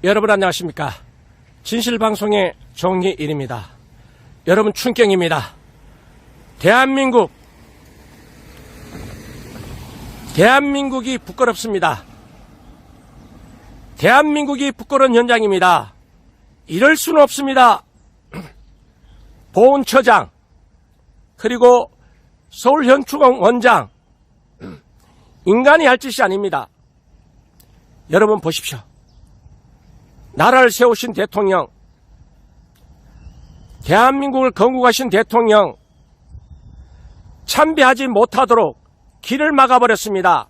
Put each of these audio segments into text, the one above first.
여러분 안녕하십니까. 진실방송의 정의일입니다. 여러분 춘경입니다. 대한민국이 부끄럽습니다. 대한민국이 부끄러운 현장입니다. 이럴 수는 없습니다. 보훈처장 그리고 서울현충원 원장 인간이 할 짓이 아닙니다. 여러분 보십시오. 나라를 세우신 대통령, 대한민국을 건국하신 대통령 참배하지 못하도록 길을 막아버렸습니다.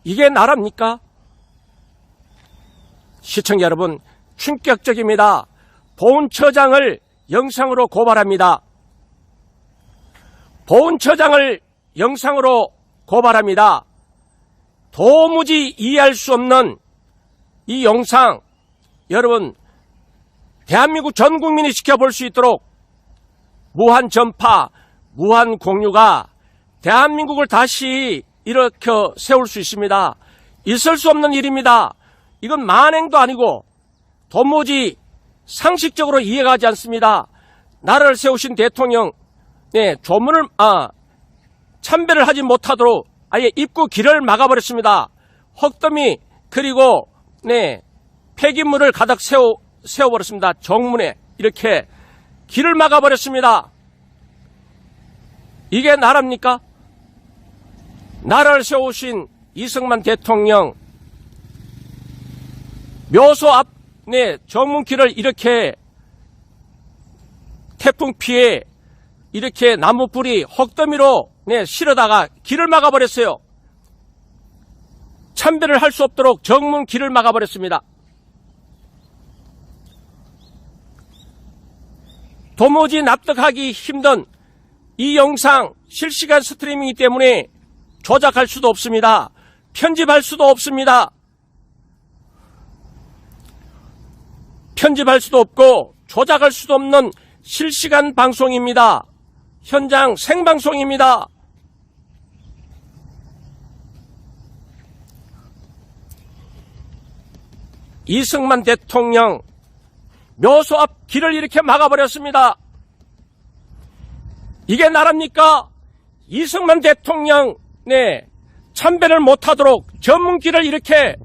이게 나라입니까? 시청자 여러분, 충격적입니다. 보훈처장을 영상으로 고발합니다. 보훈처장을 영상으로 고발합니다. 도무지 이해할 수 없는 이 영상, 여러분 대한민국 전 국민이 지켜볼 수 있도록 무한 전파, 무한 공유가 대한민국을 다시 일으켜 세울 수 있습니다. 있을 수 없는 일입니다. 이건 만행도 아니고 도무지 상식적으로 이해가 가지 않습니다. 나라를 세우신 대통령, 참배를 하지 못하도록 아예 입구 길을 막아버렸습니다. 헛더미 그리고 폐기물을 가득 세워버렸습니다. 정문에 이렇게 길을 막아버렸습니다. 이게 나라입니까? 나라를 세우신 이승만 대통령 묘소 앞 정문길을 이렇게 태풍 피해 이렇게 나무 뿌리 헛더미로 실어다가 길을 막아버렸어요. 참배를 할 수 없도록 정문 길을 막아버렸습니다. 도무지 납득하기 힘든 이 영상 실시간 스트리밍이기 때문에 조작할 수도 없습니다. 편집할 수도 없습니다. 편집할 수도 없고 조작할 수도 없는 실시간 방송입니다. 현장 생방송입니다. 이승만 대통령 묘소 앞 길을 이렇게 막아버렸습니다. 이게 나라입니까? 이승만 대통령 참배를 못하도록 전문길을 이렇게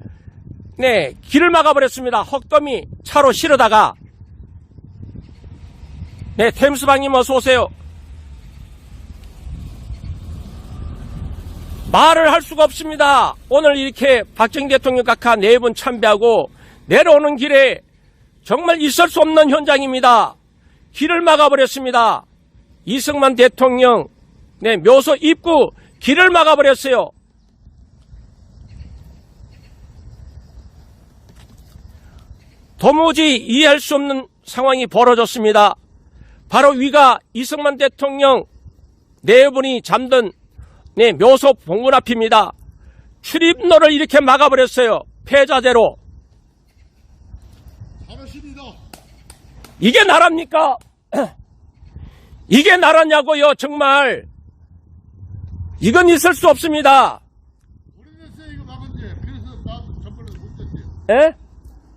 길을 막아버렸습니다. 헛더미 차로 실어다가. 템스방님 어서 오세요. 말을 할 수가 없습니다. 오늘 이렇게 박정희 대통령 각하 4분 참배하고 내려오는 길에 정말 있을 수 없는 현장입니다. 길을 막아버렸습니다. 이승만 대통령 묘소 입구 길을 막아버렸어요. 도무지 이해할 수 없는 상황이 벌어졌습니다. 바로 위가 이승만 대통령 4분이 잠든 묘소 본관 앞입니다. 출입로를 이렇게 막아버렸어요. 패자대로. 잘하십니다. 이게 나라입니까? 이게 나라냐고요, 정말. 이건 있을 수 없습니다. 오래됐어요, 이거 막은 지. 그래서 나도 전번에 못했어요. 예?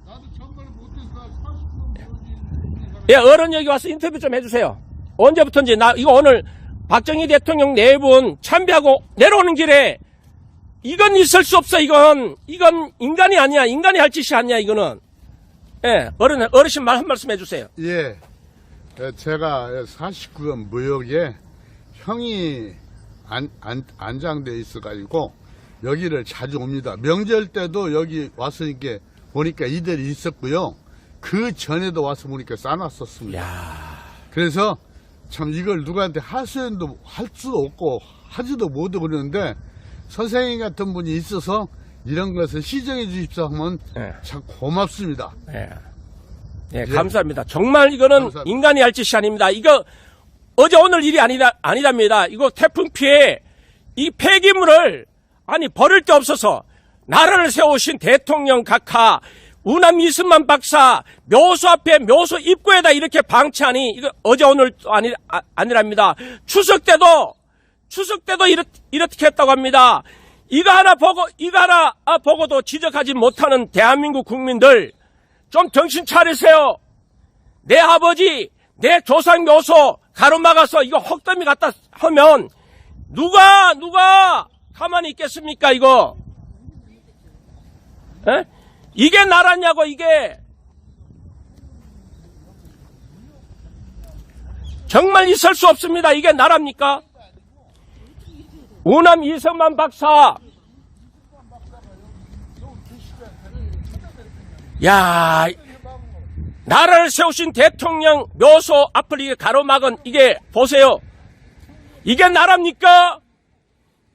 나도 전번에 못해서 40분 예, 어른 여기 와서 인터뷰 좀 해주세요. 언제부터인지. 이거 오늘 박정희 대통령 4분 참배하고 내려오는 길에 이건 있을 수 없어, 이건 인간이 아니야. 인간이 할 짓이 아니야, 이거는. 예, 어르신 말 한 말씀 해주세요. 예. 제가 49년 무역에 형이 안장돼 있어가지고 여기를 자주 옵니다. 명절 때도 여기 왔으니까 보니까 이들이 있었고요. 그 전에도 와서 보니까 싸놨었습니다. 야. 그래서 참 이걸 누구한테 하소연도 할 수도 없고 하지도 못하고 그러는데 선생님 같은 분이 있어서 이런 것을 시정해 주십시오 하면 참 고맙습니다. 예, 감사합니다. 정말 이거는 감사합니다. 인간이 할 짓이 아닙니다. 이거 어제 오늘 일이 아니랍니다. 이거 태풍 피해 이 폐기물을 버릴 데 없어서 나라를 세우신 대통령 각하 우남 이승만 박사 묘소 앞에 묘소 입구에다 이렇게 방치하니 이거 어제 오늘 아니랍니다. 추석 때도 이렇게 했다고 합니다. 이거 하나 보고도 지적하지 못하는 대한민국 국민들 좀 정신 차리세요. 내 아버지, 내 조상 묘소 가로막아서 이거 헛더미 갖다 하면 누가 가만히 있겠습니까, 이거? 에? 이게 나라냐고, 이게. 정말 있을 수 없습니다. 이게 나라입니까? 우남 이성만 박사. 야, 나라를 세우신 대통령 묘소 앞을 이게 가로막은 이게 보세요. 이게 나라입니까?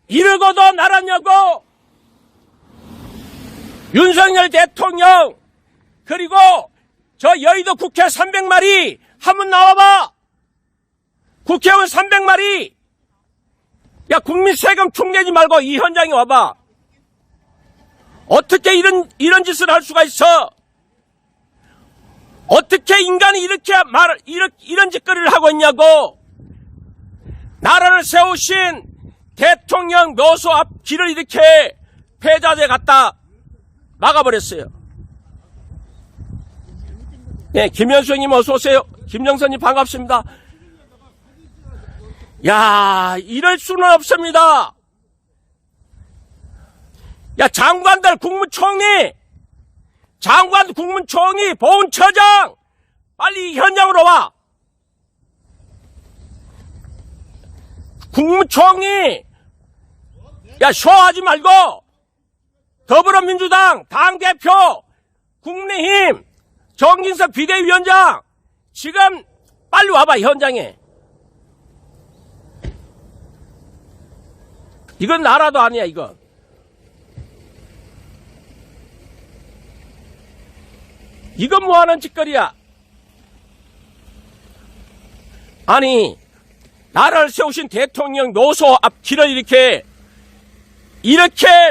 이러고도 나라냐고? 윤석열 대통령 그리고 저 여의도 국회 300마리 한번 나와봐. 국회의원 300마리. 야, 국민 세금 축내지 말고 이 현장에 와봐. 어떻게 이런 짓을 할 수가 있어? 어떻게 인간이 이런 짓거리를 하고 있냐고? 나라를 세우신 대통령 묘소 앞 길을 이렇게 폐자재 갖다 막아버렸어요. 네, 김현수 형님 어서오세요. 김영선님 반갑습니다. 야, 이럴 수는 없습니다. 야, 장관들, 국무총리, 보훈처장, 빨리 현장으로 와. 국무총리, 야, 쇼하지 말고, 더불어민주당 당대표, 국민의힘, 정진석 비대위원장, 지금 빨리 와봐, 현장에. 이건 나라도 아니야, 이거. 이건 뭐하는 짓거리야? 아니, 나라를 세우신 대통령 묘소 앞 길을 이렇게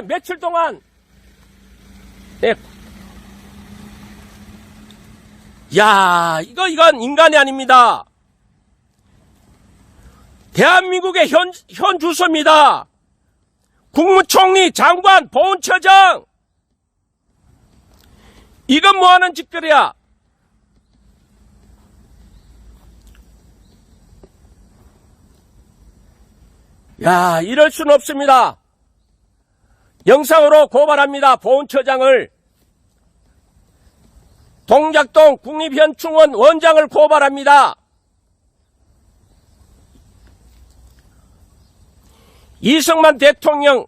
며칠 동안, 네. 야, 이건 인간이 아닙니다. 대한민국의 현 주소입니다. 국무총리, 장관, 보훈처장. 이건 뭐하는 짓거리야? 야, 이럴 수는 없습니다. 영상으로 고발합니다. 보훈처장을. 동작동 국립현충원 원장을 고발합니다. 이승만 대통령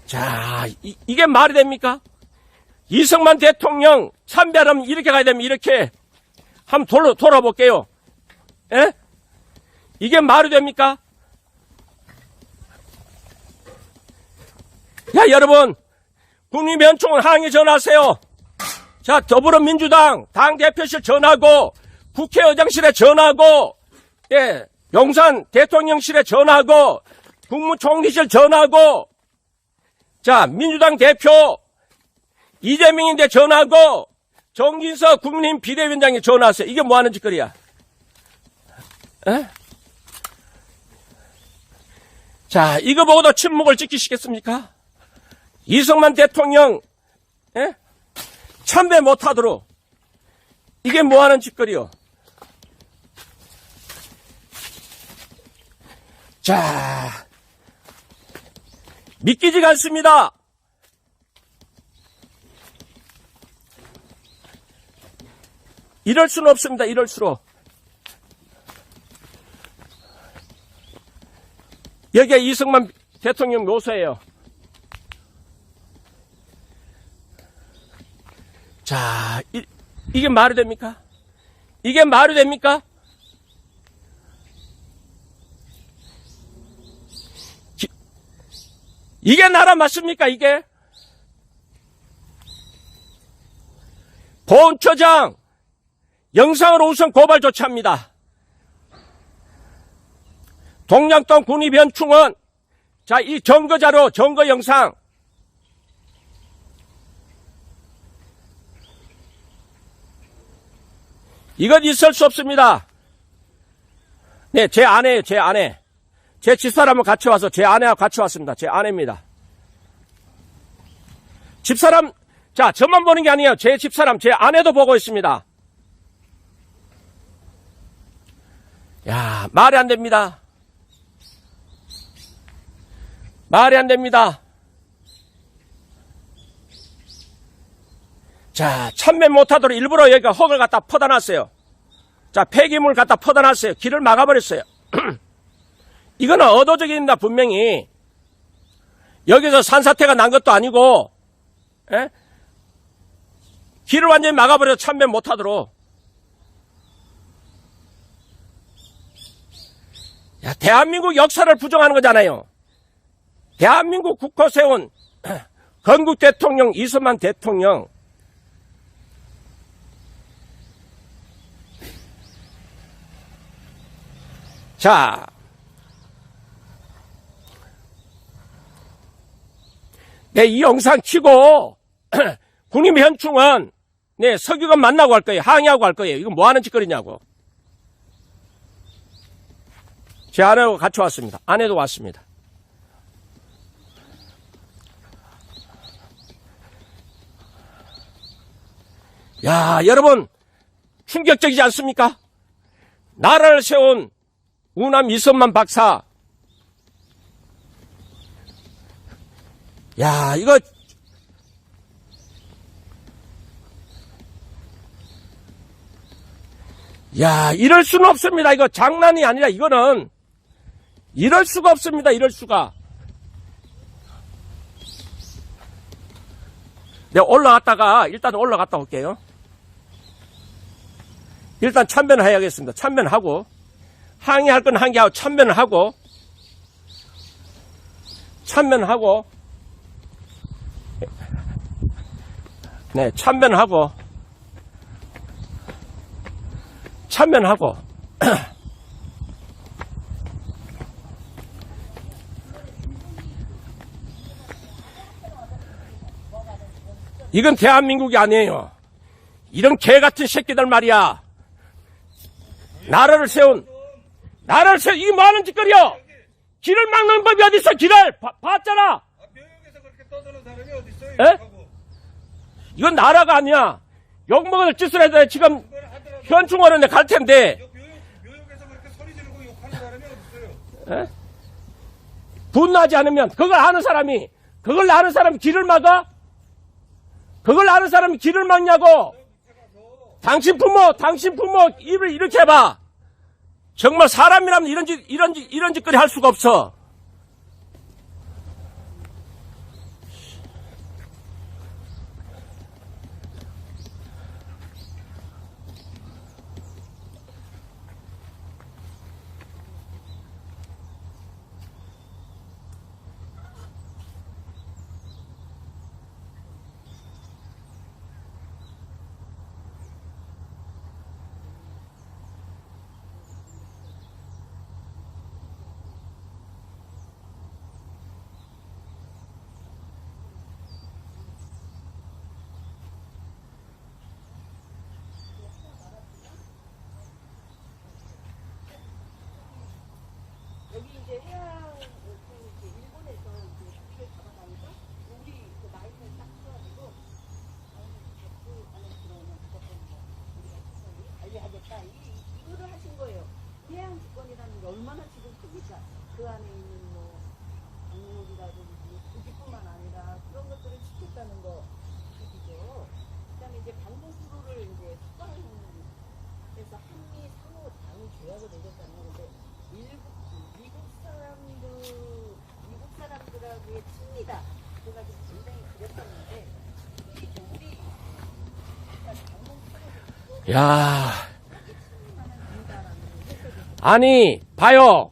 자, 이게 말이 됩니까? 이승만 대통령 참배하면 이렇게 가야 되면 이렇게 한번 돌아볼게요. 에? 이게 말이 됩니까? 야, 여러분, 국립현충원 항의 전화하세요. 자, 더불어민주당 당대표실 전화하고, 국회의장실에 전화하고, 예, 용산 대통령실에 전화하고, 국무총리실 전화하고, 자, 민주당 대표 이재명인데 전화하고, 정진석 국민의힘 비대위원장에 전화하세요. 이게 뭐 하는 짓거리야? 에? 자, 이거 보고도 침묵을 지키시겠습니까? 이승만 대통령, 에? 참배 못하도록. 이게 뭐 하는 짓거리요? 자, 믿기지가 않습니다. 이럴 수는 없습니다. 이럴수록. 여기가 이승만 대통령 묘소예요. 자, 이게 말이 됩니까? 이게 말이 됩니까? 이게 나라 맞습니까, 이게? 보훈처장, 영상으로 우선 고발 조치합니다. 동작동 국립현충원, 자, 이 증거자료, 증거 영상. 이건 있을 수 없습니다. 네, 제 아내예요, 제 아내. 제 집사람을 같이 와서 제 아내와 같이 왔습니다. 제 아내입니다. 집사람, 자, 저만 보는 게 아니에요. 제 집사람, 제 아내도 보고 있습니다. 야, 말이 안 됩니다. 말이 안 됩니다. 자, 참배 못하도록 일부러 여기가 흙을 갖다 퍼다 놨어요. 자, 폐기물 갖다 퍼다 놨어요. 길을 막아버렸어요. 이거는 의도적입니다, 분명히. 여기서 산사태가 난 것도 아니고, 에? 길을 완전히 막아버려서 참배 못하도록. 야, 대한민국 역사를 부정하는 거잖아요. 대한민국 국호 세운 건국 대통령 이승만 대통령. 자, 네, 이 영상 치고 국립현충원 네, 서기관 만나고 할 거예요. 항의하고 할 거예요. 이건 뭐 하는 짓거리냐고. 제 아내하고 같이 왔습니다. 아내도 왔습니다. 야, 여러분 충격적이지 않습니까? 나라를 세운 우남 이승만 박사. 야, 이거 야, 이럴 수는 없습니다. 이거 장난이 아니라 이거는 이럴 수가 없습니다. 이럴 수가. 내가 올라갔다가 일단 올라갔다 올게요. 일단 참배를 해야겠습니다. 참배하고 항의할 건 항의하고 참배하고 참배하고 네, 참배하고 참배하고 이건 대한민국이 아니에요. 이런 개 같은 새끼들 말이야. 나라를 세운 이게 뭐하는 짓거리야? 길을 막는 법이 어딨어? 길을 봤잖아. 묘역에서 그렇게 떠드는 사람이 어딨어요? 에? 이건 나라가 아니야. 욕먹을 짓을 해서 지금 현충원에 갈 텐데. 묘역에서 그렇게 소리 지르고 욕하는 사람이 어딨어요? 에? 분노하지 않으면 그걸 아는 사람이 길을 막아? 그걸 아는 사람이 길을 막냐고. 당신 부모 입을 이렇게 해봐. 정말 사람이라면 이런 짓거리 할 수가 없어. 여기 이제 해양 이제 일본에서 이제 고기를 잡아가니까 우리 그 라인을 딱 써가지고 백두 안에 들어오는 그것들은 우리가 최선을 관리하겠다 이거를 하신 거예요. 해양 주권이라는 게 얼마나 지금 크니까 그 안에 있는 뭐 강물이라든지 고기뿐만 아니라 그런 것들을 지켰다는 거 얘기죠. 그다음에 이제 방공수로를 이제 특별해서 한미 상호 당일 조약을 내렸다는 건데 미국 사람들하고의 친미다. 그래가 지고 굉장히 그랬었는데, 우리, 야, 아니 봐요.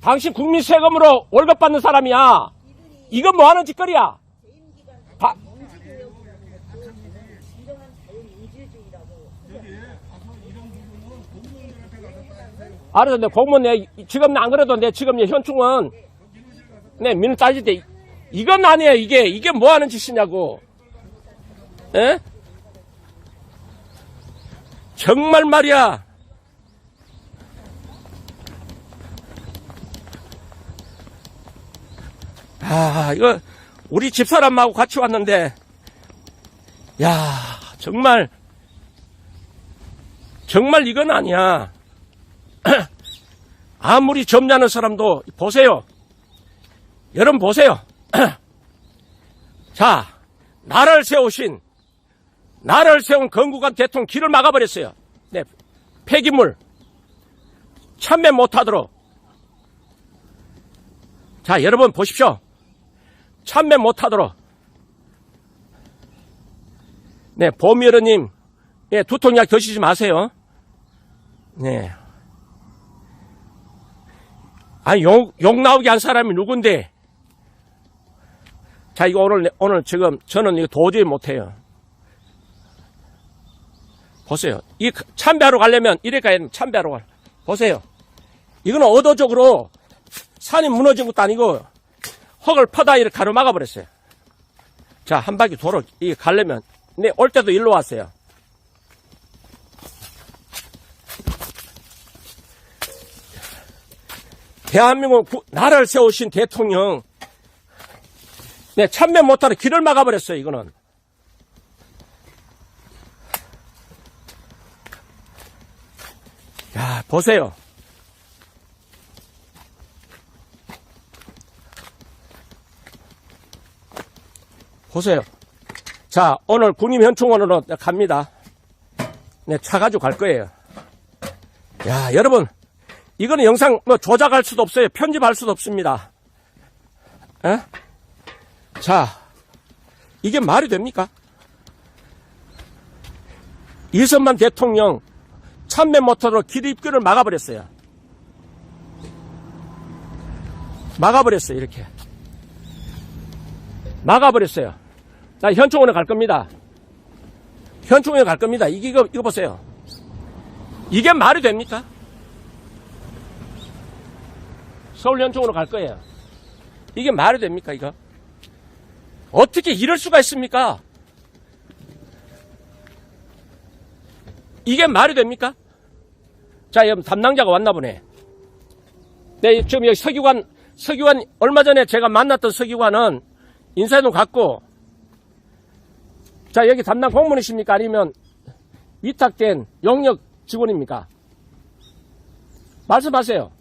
당신 국민 세금으로 월급 받는 사람이야. 이건 뭐 하는 짓거리야? 진정한 자유민주주의라고. 알았어. 내 공무원 지금 안 그래도 내 지금 현충원 민을 따질 때 이건 아니에요. 이게 뭐 하는 짓이냐고. 에? 정말 말이야. 아, 이거 우리 집사람하고 같이 왔는데 야, 정말 이건 아니야. 아무리 점잖은 사람도 보세요. 여러분 보세요. 자, 나라를 세운 건국한 대통령 길을 막아버렸어요. 네, 폐기물 참배 못하도록. 자, 여러분 보십시오. 참배 못하도록. 네, 보미어르님, 예, 두통약 드시지 마세요. 네. 아니, 욕 나오게 한 사람이 누군데? 자, 이거 오늘 지금 저는 이거 도저히 못해요. 보세요. 이 참배하러 가려면 이래까지 참배하러 가. 보세요. 이거는 의도적으로 산이 무너진 것도 아니고 흙을 퍼다 이렇게 가로막아 버렸어요. 자, 한 바퀴 도로 이 가려면 네, 올 때도 일로 왔어요. 대한민국 나라를 세우신 대통령, 네, 참배 못하는 길을 막아버렸어요, 이거는. 야, 보세요. 보세요. 자, 오늘 군임현충원으로 갑니다. 네, 차 가지고 갈 거예요. 야, 여러분, 이거는 영상 뭐 조작할 수도 없어요. 편집할 수도 없습니다. 에? 자, 이게 말이 됩니까? 이승만 대통령 참배 못하도록 길 입구를 막아버렸어요. 막아버렸어요, 이렇게. 막아버렸어요. 나 현충원에 갈 겁니다. 현충원에 갈 겁니다. 이거 보세요. 이게 말이 됩니까? 서울 현충원으로 갈 거예요. 이게 말이 됩니까, 이거? 어떻게 이럴 수가 있습니까? 이게 말이 됩니까? 자, 여러분, 담당자가 왔나 보네. 네, 지금 여기 서기관, 얼마 전에 제가 만났던 서기관은 인사도 갔고, 자, 여기 담당 공무원이십니까? 아니면 위탁된 용역 직원입니까? 말씀하세요.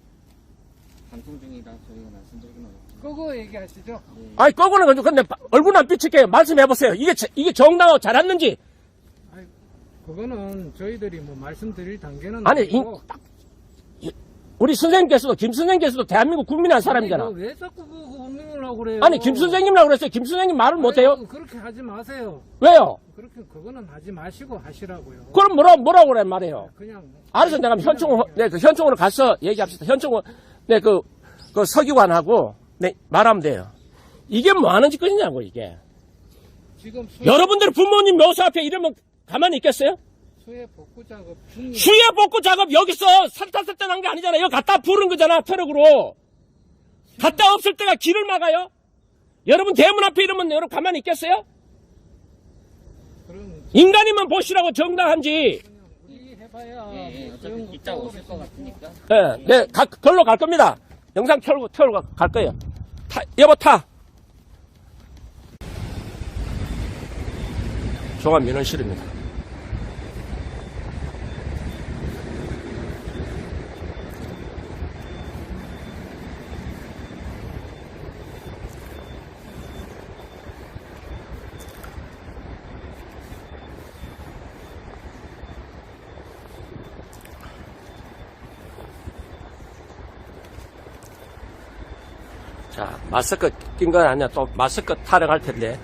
방송 중이라 저희가 말씀드리기는 그거 얘기하시죠? 아니, 거꾸는 건데, 근데 얼굴 안 비칠게요. 말씀해보세요. 이게 정당하고 잘았는지. 그거는 저희들이 뭐 말씀드릴 단계는 아니, 아니고. 우리 선생님께서도, 김 선생님께서도 대한민국 국민의 한 사람이잖아. 왜 자꾸 그 운명을 하고 그래요? 아니, 김 선생님이라고 그랬어요. 김 선생님 말을 못해요? 아이고, 그렇게 하지 마세요. 왜요? 그거는 하지 마시고 하시라고요. 그럼 뭐라고 그래 말이에요? 그냥. 알아서 내가 현충원으로 가서 얘기합시다. 현충원, 네, 그 서기관하고, 네, 말하면 돼요. 이게 뭐 하는 짓거리냐고, 이게. 지금 여러분들 부모님 묘소 앞에 이러면 가만히 있겠어요? 수해 복구 작업 중이. 수해 복구 작업 여기서 살다살다 난 게 아니잖아. 여기 갖다 부른 거잖아, 트럭으로. 갖다 없을 때가 길을 막아요? 여러분 대문 앞에 이러면 여러분 가만히 있겠어요? 그럼 인간이면 보시라고 정당한지. 그냥 우리 해봐야. 어차피 이따 오실 것 같으니까. 네, 걸로 갈 겁니다. 영상 켜고 갈 거예요. 여보 타. 종합민원실입니다. 자, 마스크 낀 건 아니야. 또 마스크 타령할 텐데.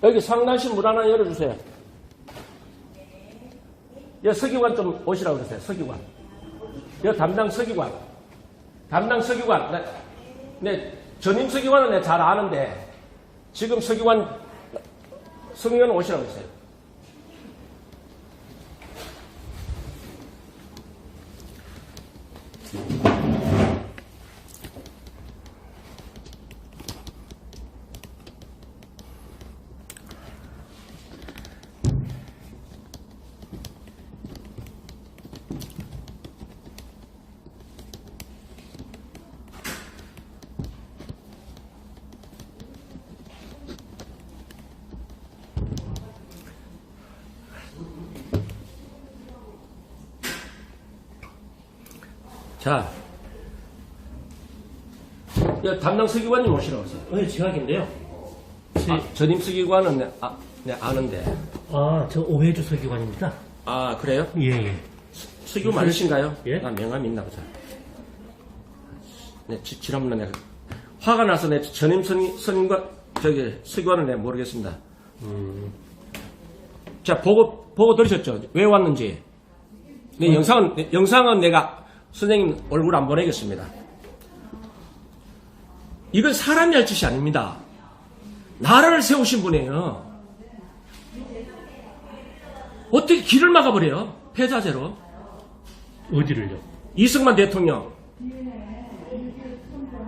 여기 상단실 문 하나 열어주세요. 여기 서기관 좀 오시라고 그러세요. 서기관. 여기 담당 서기관. 네, 전임 서기관은 내가 잘 아는데, 지금 서기관 오시라고 그러세요. 자, 담당 서기관님 오시라고 하세요. 오늘 지각인데요. 전임 서기관은 네, 아는데. 저 오해주 서기관입니다. 아, 그래요? 예. 서기관 맞으신가요? 예? 나 명함이 있나 보자. 네, 지난번에 내가 화가 나서 내 전임 선임과 서기관을 내가 모르겠습니다. 자, 보고 들으셨죠? 왜 왔는지. 네, 영상은 내가 선생님 얼굴 안 보내겠습니다. 이건 사람이 할 짓이 아닙니다. 나라를 세우신 분이에요. 어떻게 길을 막아버려요? 패자제로. 어디를요? 이승만 대통령.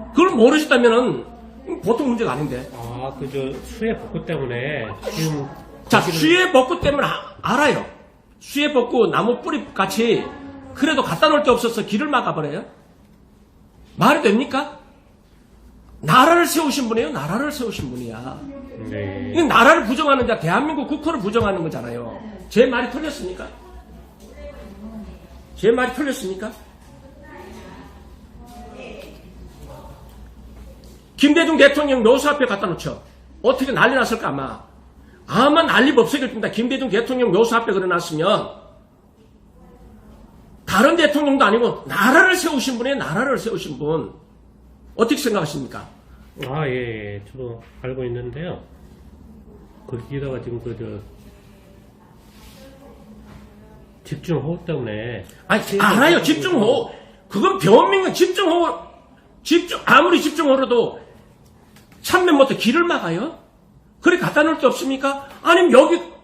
그걸 모르셨다면은 보통 문제가 아닌데. 저 수해 복구 때문에 지금. 자, 수해 복구 때문에 알아요. 수해 복구 나무 뿌리 같이 그래도 갖다 놓을 데 없어서 길을 막아버려요? 말이 됩니까? 나라를 세우신 분이에요. 나라를 세우신 분이야. 네. 이건 나라를 부정하는 자, 대한민국 국호를 부정하는 거잖아요. 제 말이 틀렸습니까? 제 말이 틀렸습니까? 김대중 대통령 묘소 앞에 갖다 놓죠. 어떻게 난리 났을까 아마 난리 법석일 겁니다. 김대중 대통령 묘소 앞에 그려놨으면 다른 대통령도 아니고 나라를 세우신 분이에요. 나라를 세우신 분. 어떻게 생각하십니까? 예. 저도 알고 있는데요. 거기다가 지금 집중호우 때문에. 알아요. 집중호우. 그건 변명은 집중호우. 아무리 집중호우라도 참면 못해 길을 막아요? 그래 갖다 놓을 데 없습니까? 아니면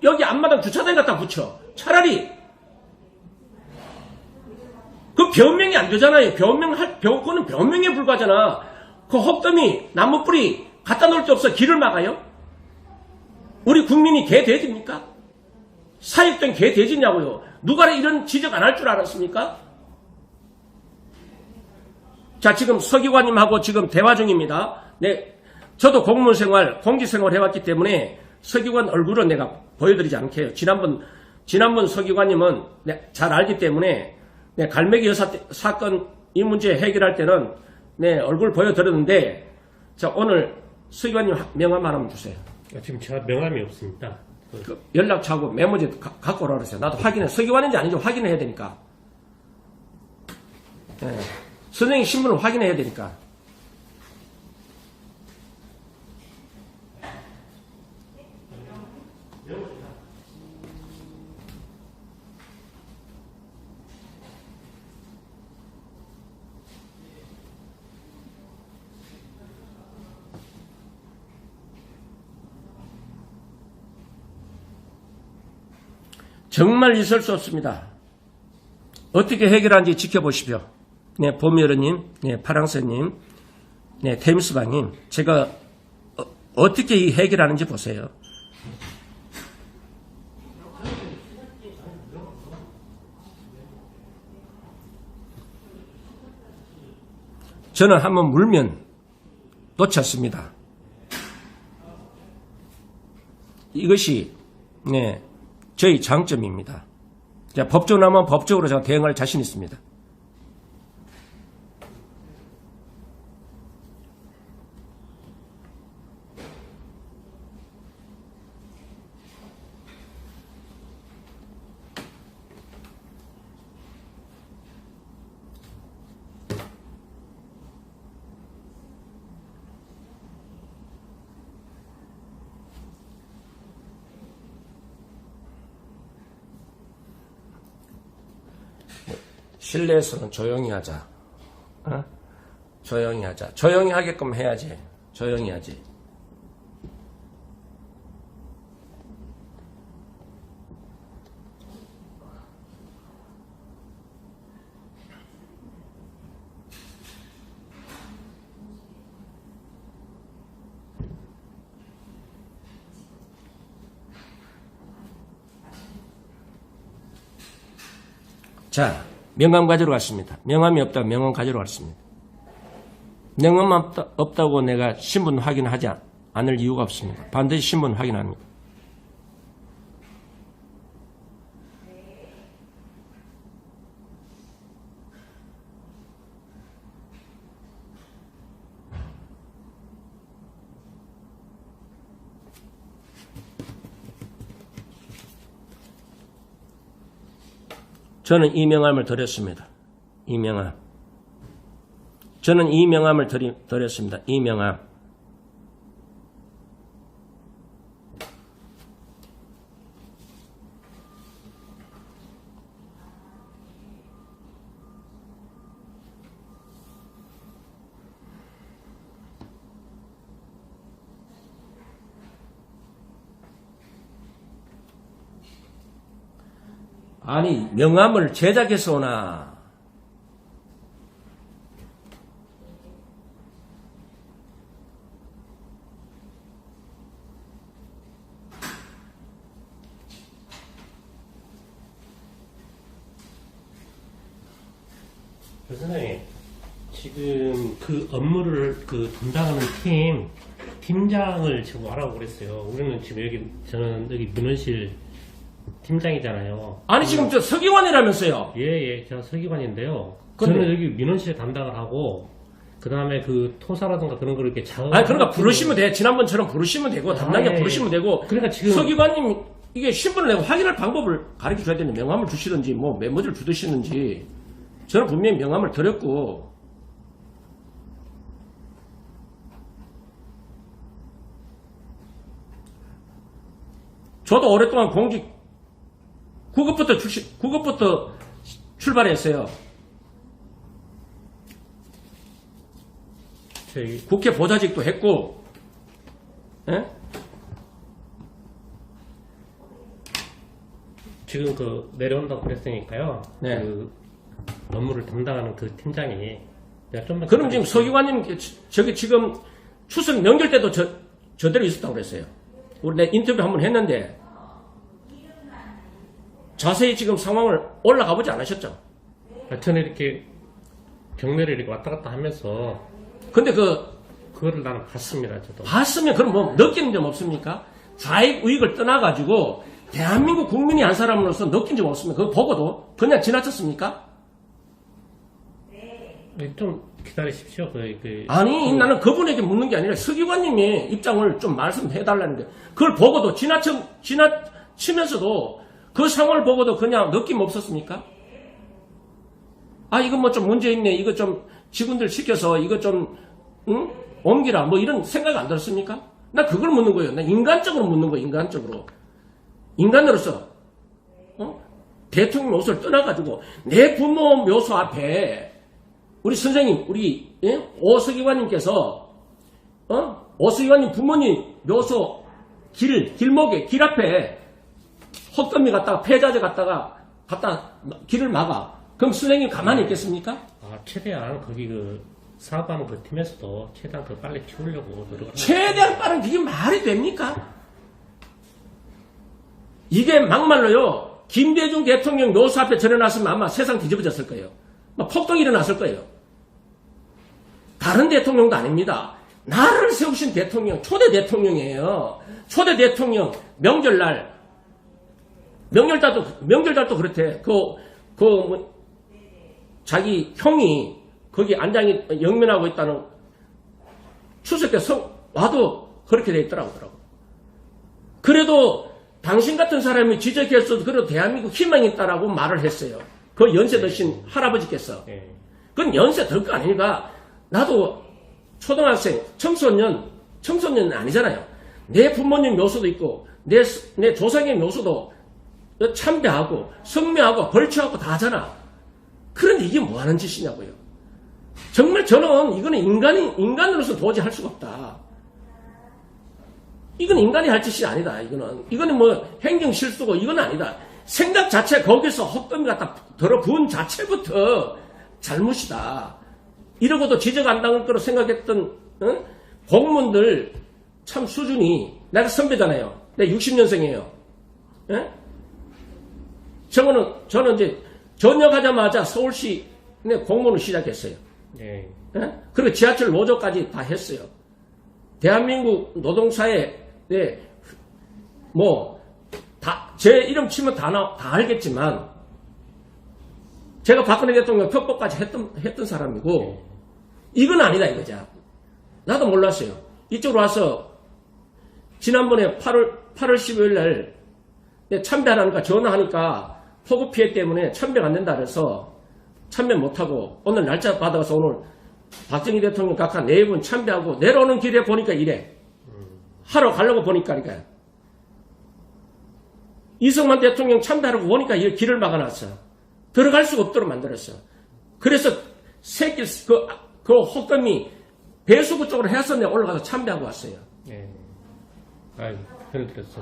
여기 앞마당 주차장 갖다 붙여. 차라리. 그 변명이 안 되잖아요. 그거는 변명에 불과하잖아. 그 헛더미, 나무 뿌리 갖다 놓을 데 없어 길을 막아요? 우리 국민이 개돼지입니까? 사육된 개돼지냐고요. 누가 이런 지적 안 할 줄 알았습니까? 자, 지금 서기관님하고 지금 대화 중입니다. 네, 저도 공무원 생활, 공직 생활 해왔기 때문에 서기관 얼굴은 내가 보여드리지 않게요. 지난번 서기관님은 잘 알기 때문에 갈매기 여사 사건 이 문제 해결할 때는 얼굴 보여드렸는데, 자, 오늘 서기관님 명함 하나만 주세요. 지금 제가 명함이 없습니다. 그 연락처하고 메모지 갖고 오라 그랬어요. 나도 서기관인지 아닌지 확인해야 되니까. 네. 선생님 신분을 확인해야 되니까. 정말 있을 수 없습니다. 어떻게 해결하는지 지켜보십시오. 네, 봄여러님, 네, 파랑새님, 네, 테임스방님, 제가 어떻게 해결하는지 보세요. 저는 한번 물면 놓쳤습니다. 이것이 저희 장점입니다. 자, 법적으로 하면 법적으로 제가 대응할 자신 있습니다. 실내에서는 조용히 하자. 조용히 하자. 조용히 하게끔 해야지. 조용히 하지. 자, 명함 가지러 갔습니다. 명함이 없다고 명함 가지러 갔습니다. 명함 없다고 내가 신분 확인하지 않을 이유가 없습니다. 반드시 신분 확인합니다. 저는 이 명함을 드렸습니다. 이 명함. 저는 이 명함을 드렸습니다. 이 명함. 아니, 명함을 제작해서 오나. 선생님, 지금 그 업무를 담당하는 팀장을 지금 알아보고 그랬어요. 우리는 지금 저는 여기 민원실 팀장이잖아요. 아니, 지금 저 서기관이라면서요. 예, 제가 서기관인데요. 근데- 저는 여기 민원실 담당을 하고, 그 다음에 그 토사라든가 그런 거를 이렇게 작업. 아니, 그러니까 부르시면 돼. 지난번처럼 부르시면 되고, 담당자 예. 부르시면 되고. 그러니까 지금- 서기관님, 이게 신분을 내고 확인할 방법을 가르쳐 줘야 되는데, 명함을 주시든지, 뭐, 메모지를 주시든지. 저는 분명히 명함을 드렸고, 저도 오랫동안 공직, 구급부터 출발했어요. 저희 국회 보좌직도 했고, 예? 지금 내려온다고 그랬으니까요. 네. 그 업무를 담당하는 그 팀장이 내가 좀만 그럼 지금 서기관님, 저기 지금 추석 명절 때도 저대로 있었다고 그랬어요. 우리 내 인터뷰 한번 했는데, 자세히 지금 상황을 올라가 보지 않으셨죠? 저는 이렇게 경례를 이렇게 왔다 갔다 하면서 근데 그거를 나는 봤습니다. 저도. 봤으면 그럼 뭐 느끼는 점 없습니까? 좌익 우익을 떠나가지고 대한민국 국민이 한 사람으로서 느낀 점 없습니까? 그거 보고도 그냥 지나쳤습니까? 좀 기다리십시오. 아니, 나는 그분에게 묻는 게 아니라 서기관님의 입장을 좀 말씀해달라는데, 그걸 보고도 지나치면서도 그 상황을 보고도 그냥 느낌 없었습니까? 아, 이거 뭐 좀 문제 있네. 이거 좀 직원들 시켜서 이거 좀, 응? 옮기라. 뭐 이런 생각 안 들었습니까? 나 그걸 묻는 거예요. 나 인간적으로 묻는 거예요. 인간적으로. 인간으로서, 대통령 묘소를 떠나가지고 내 부모 묘소 앞에 우리 선생님, 우리 오서기관님께서 오서기관님 부모님 묘소 길목에 길 앞에 헛더미 갖다가 폐자재 갖다 길을 막아. 그럼 선생님 가만히 있겠습니까? 최대한 거기 사업하는 그 팀에서도 최대한 빨리 키우려고 노력을 최대한 빠른 이게 말이 됩니까? 이게 막말로요. 김대중 대통령 묘소 앞에 저려놨으면 아마 세상 뒤집어졌을 거예요. 막 폭동이 일어났을 거예요. 다른 대통령도 아닙니다. 나라를 세우신 대통령, 초대 대통령이에요. 초대 대통령, 명절달도 그렇대. 자기 형이 거기 영면하고 있다는 추석 때 와도 그렇게 돼 있더라고. 그래도 당신 같은 사람이 지적했어도 그래도 대한민국 희망이 있다라고 말을 했어요. 그 연세 드신 할아버지께서. 그건 연세 들 거 아닙니까? 나도 초등학생, 청소년은 아니잖아요. 내 부모님 묘소도 있고, 내 조상의 묘소도 참배하고, 성묘하고, 벌초하고 다 하잖아. 그런데 이게 뭐 하는 짓이냐고요. 정말 저는 이거는 인간으로서 도저히 할 수가 없다. 이건 인간이 할 짓이 아니다. 이거는 뭐 행정 실수고 이건 아니다. 생각 자체 거기서 헛금이 갖다 들어부은 자체부터 잘못이다. 이러고도 지적 안 당할 거로 생각했던 공무원들 참 수준이, 내가 선배잖아요. 내가 60년생이에요. 예? 저는 이제 전역하자마자 서울시 공무원을 시작했어요. 예. 예? 그리고 지하철 노조까지 다 했어요. 대한민국 노동사에 제 이름 치면 다 알겠지만 제가 박근혜 대통령 벽보까지 했던 사람이고 이건 아니다 이거죠. 나도 몰랐어요. 이쪽으로 와서 지난번에 8월 15일 날 참배하라니까 전화하니까 폭우 피해 때문에 참배가 안 된다 그래서 참배 못하고 오늘 날짜 받아서 오늘 박정희 대통령 각하 4분 참배하고 내려오는 길에 보니까 이래. 하러 가려고 보니까 그러니까 이승만 대통령 참배하려고 보니까 이 길을 막아놨어. 들어갈 수가 없도록 만들었어. 그래서 새길 그 혹금이 배수구 쪽으로 해서 내가 올라가서 참배하고 왔어요. 예. 아유, 편을 들었어서.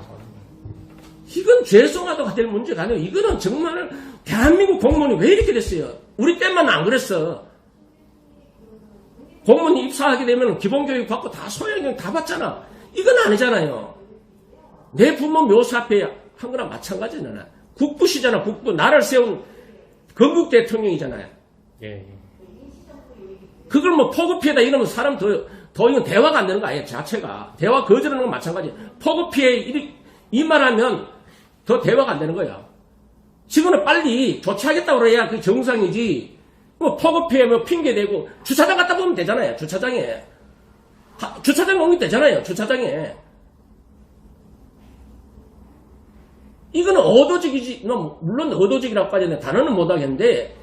이건 죄송하다가 될 문제가 아니에요. 이거는 정말 대한민국 공무원이 왜 이렇게 됐어요? 우리 때만 안 그랬어. 공무원 입사하게 되면 기본교육 받고 다 소양교육 다 받잖아. 이건 아니잖아요. 내 부모 묘사 앞에 한 거랑 마찬가지잖아. 국부시잖아. 국부. 나라를 세운 건국 대통령이잖아요. 예. 그걸 뭐 폭우 피해다 이러면 사람 더 이건 대화가 안 되는 거 아니에요. 자체가. 대화 거절하는 건 마찬가지예요. 폭우 피해 이 말하면 더 대화가 안 되는 거야. 지금은 빨리 조치하겠다고 그래야 그게 정상이지. 뭐 폭우 피해 뭐 핑계 대고 주차장 갔다 보면 되잖아요. 주차장에. 주차장 오면 되잖아요. 주차장에. 이거는 의도적이지. 물론 의도적이라고 빠졌는데 단어는 못하겠는데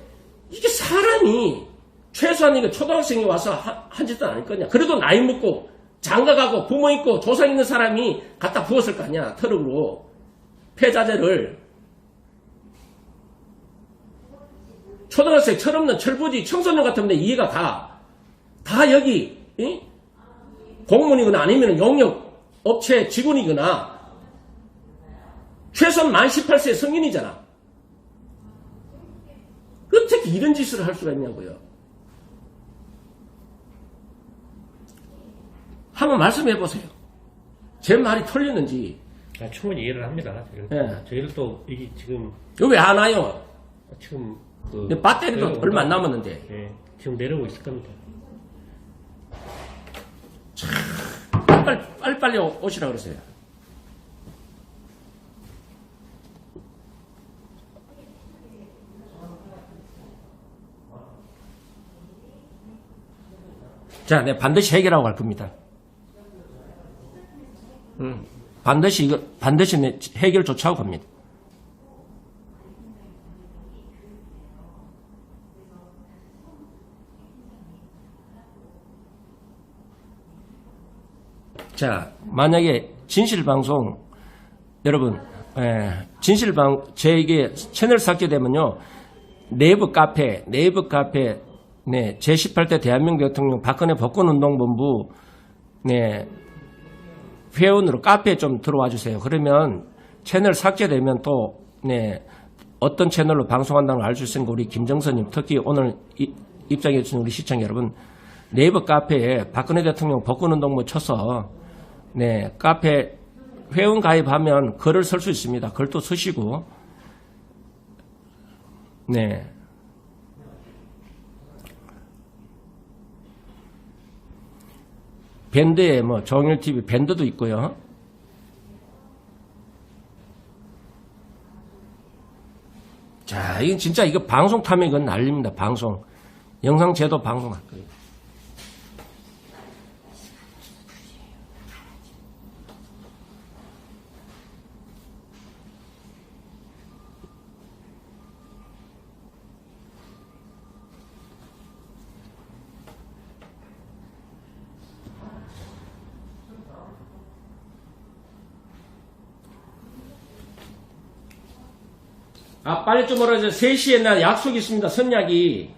이게 사람이 최소한 이거 초등학생이 와서 한 짓은 아닐 거냐. 그래도 나이 먹고 장가가고 부모 있고 조상 있는 사람이 갖다 부었을 거 아니야. 트럭으로. 폐자재를. 초등학생 철없는 철부지 청소년 같으면 이해가 가. 다 여기 공무원이거나 아니면 용역 업체 직원이거나 최소한 만 18세 성인이잖아. 어떻게 이런 짓을 할 수가 있냐고요. 한번 말씀해 보세요. 제 말이 틀렸는지. 아, 충분히 이해를 합니다. 예. 저희를 또, 이게 지금, 이거 왜 안 와요? 지금, 배터리도 내려오고 얼마 안 있- 남았는데. 예. 지금 내려오고 있을 겁니다. 빨리 오시라 그러세요. 자, 내가 반드시 해결하고 갈 겁니다. 반드시 내 해결 조치하고 갑니다. 자, 만약에 진실방송, 여러분, 제에게 채널 쌓게 되면요, 네이버 카페, 네, 제18대 대한민국 대통령 박근혜 복권운동본부, 네, 회원으로 카페에 좀 들어와 주세요. 그러면 채널 삭제되면 또, 네, 어떤 채널로 방송한다는 걸 알 수 있으니까 우리 김정선님, 특히 오늘 입장해주신 우리 시청자 여러분, 네이버 카페에 박근혜 대통령 복권운동부 쳐서, 네, 카페 회원 가입하면 글을 쓸 수 있습니다. 글도 쓰시고, 네. 밴드에 뭐 정일TV 밴드도 있고요. 자, 이건 진짜 이거 방송 타면 이건 난립니다. 방송. 영상제도 방송할 거예요. 아, 빨리 좀 오라죠. 3시에 나 약속이 있습니다. 선약이.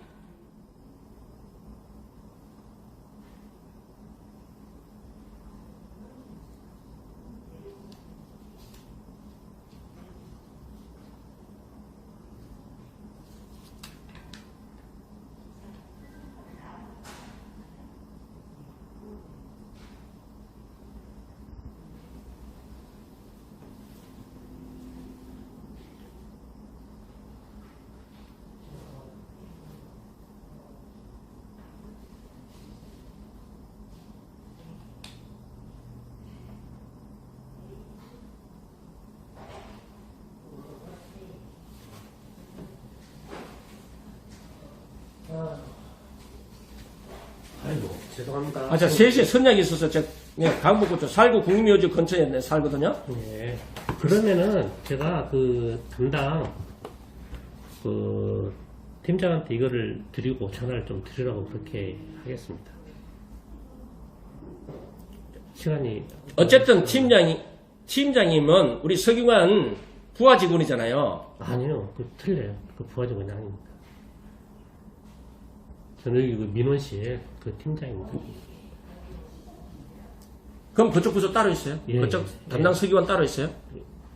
아이고, 죄송합니다. 아, 자, 3시에 선약이 있어서 제가 강북구 쪽 살고 국미호주 근처에 살거든요. 예. 그러면은 제가 그 담당 그 팀장한테 이거를 드리고 전화를 좀 드리라고 그렇게 하겠습니다. 시간이 어쨌든 팀장님은 우리 서기관 부하 직원이잖아요. 아니요, 그 틀려요. 그 부하직원이 아닙니다. 저는 여기 그 민원실의 그 팀장입니다. 그럼 그쪽 부서 따로 있어요? 예, 그쪽 예. 담당 서기관 따로 있어요?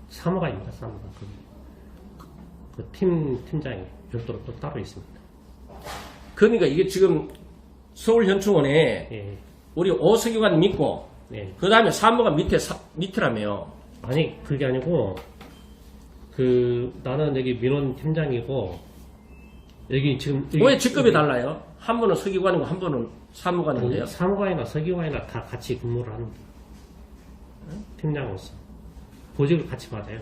사무관입니다, 사무관. 그 팀장이 별도로 또 따로 있습니다. 그러니까 이게 지금 서울현충원에 예, 우리 오서기관 믿고 예. 그 다음에 사무관 밑이라며요. 아니, 그게 아니고, 그, 나는 여기 민원 팀장이고, 여기 지금. 왜 직급이 달라요? 한 분은 서기관이고 한 분은 사무관인데요. 사무관이나 서기관이나 다 같이 근무를 합니다. 팀장으로서. 보직을 같이 받아요.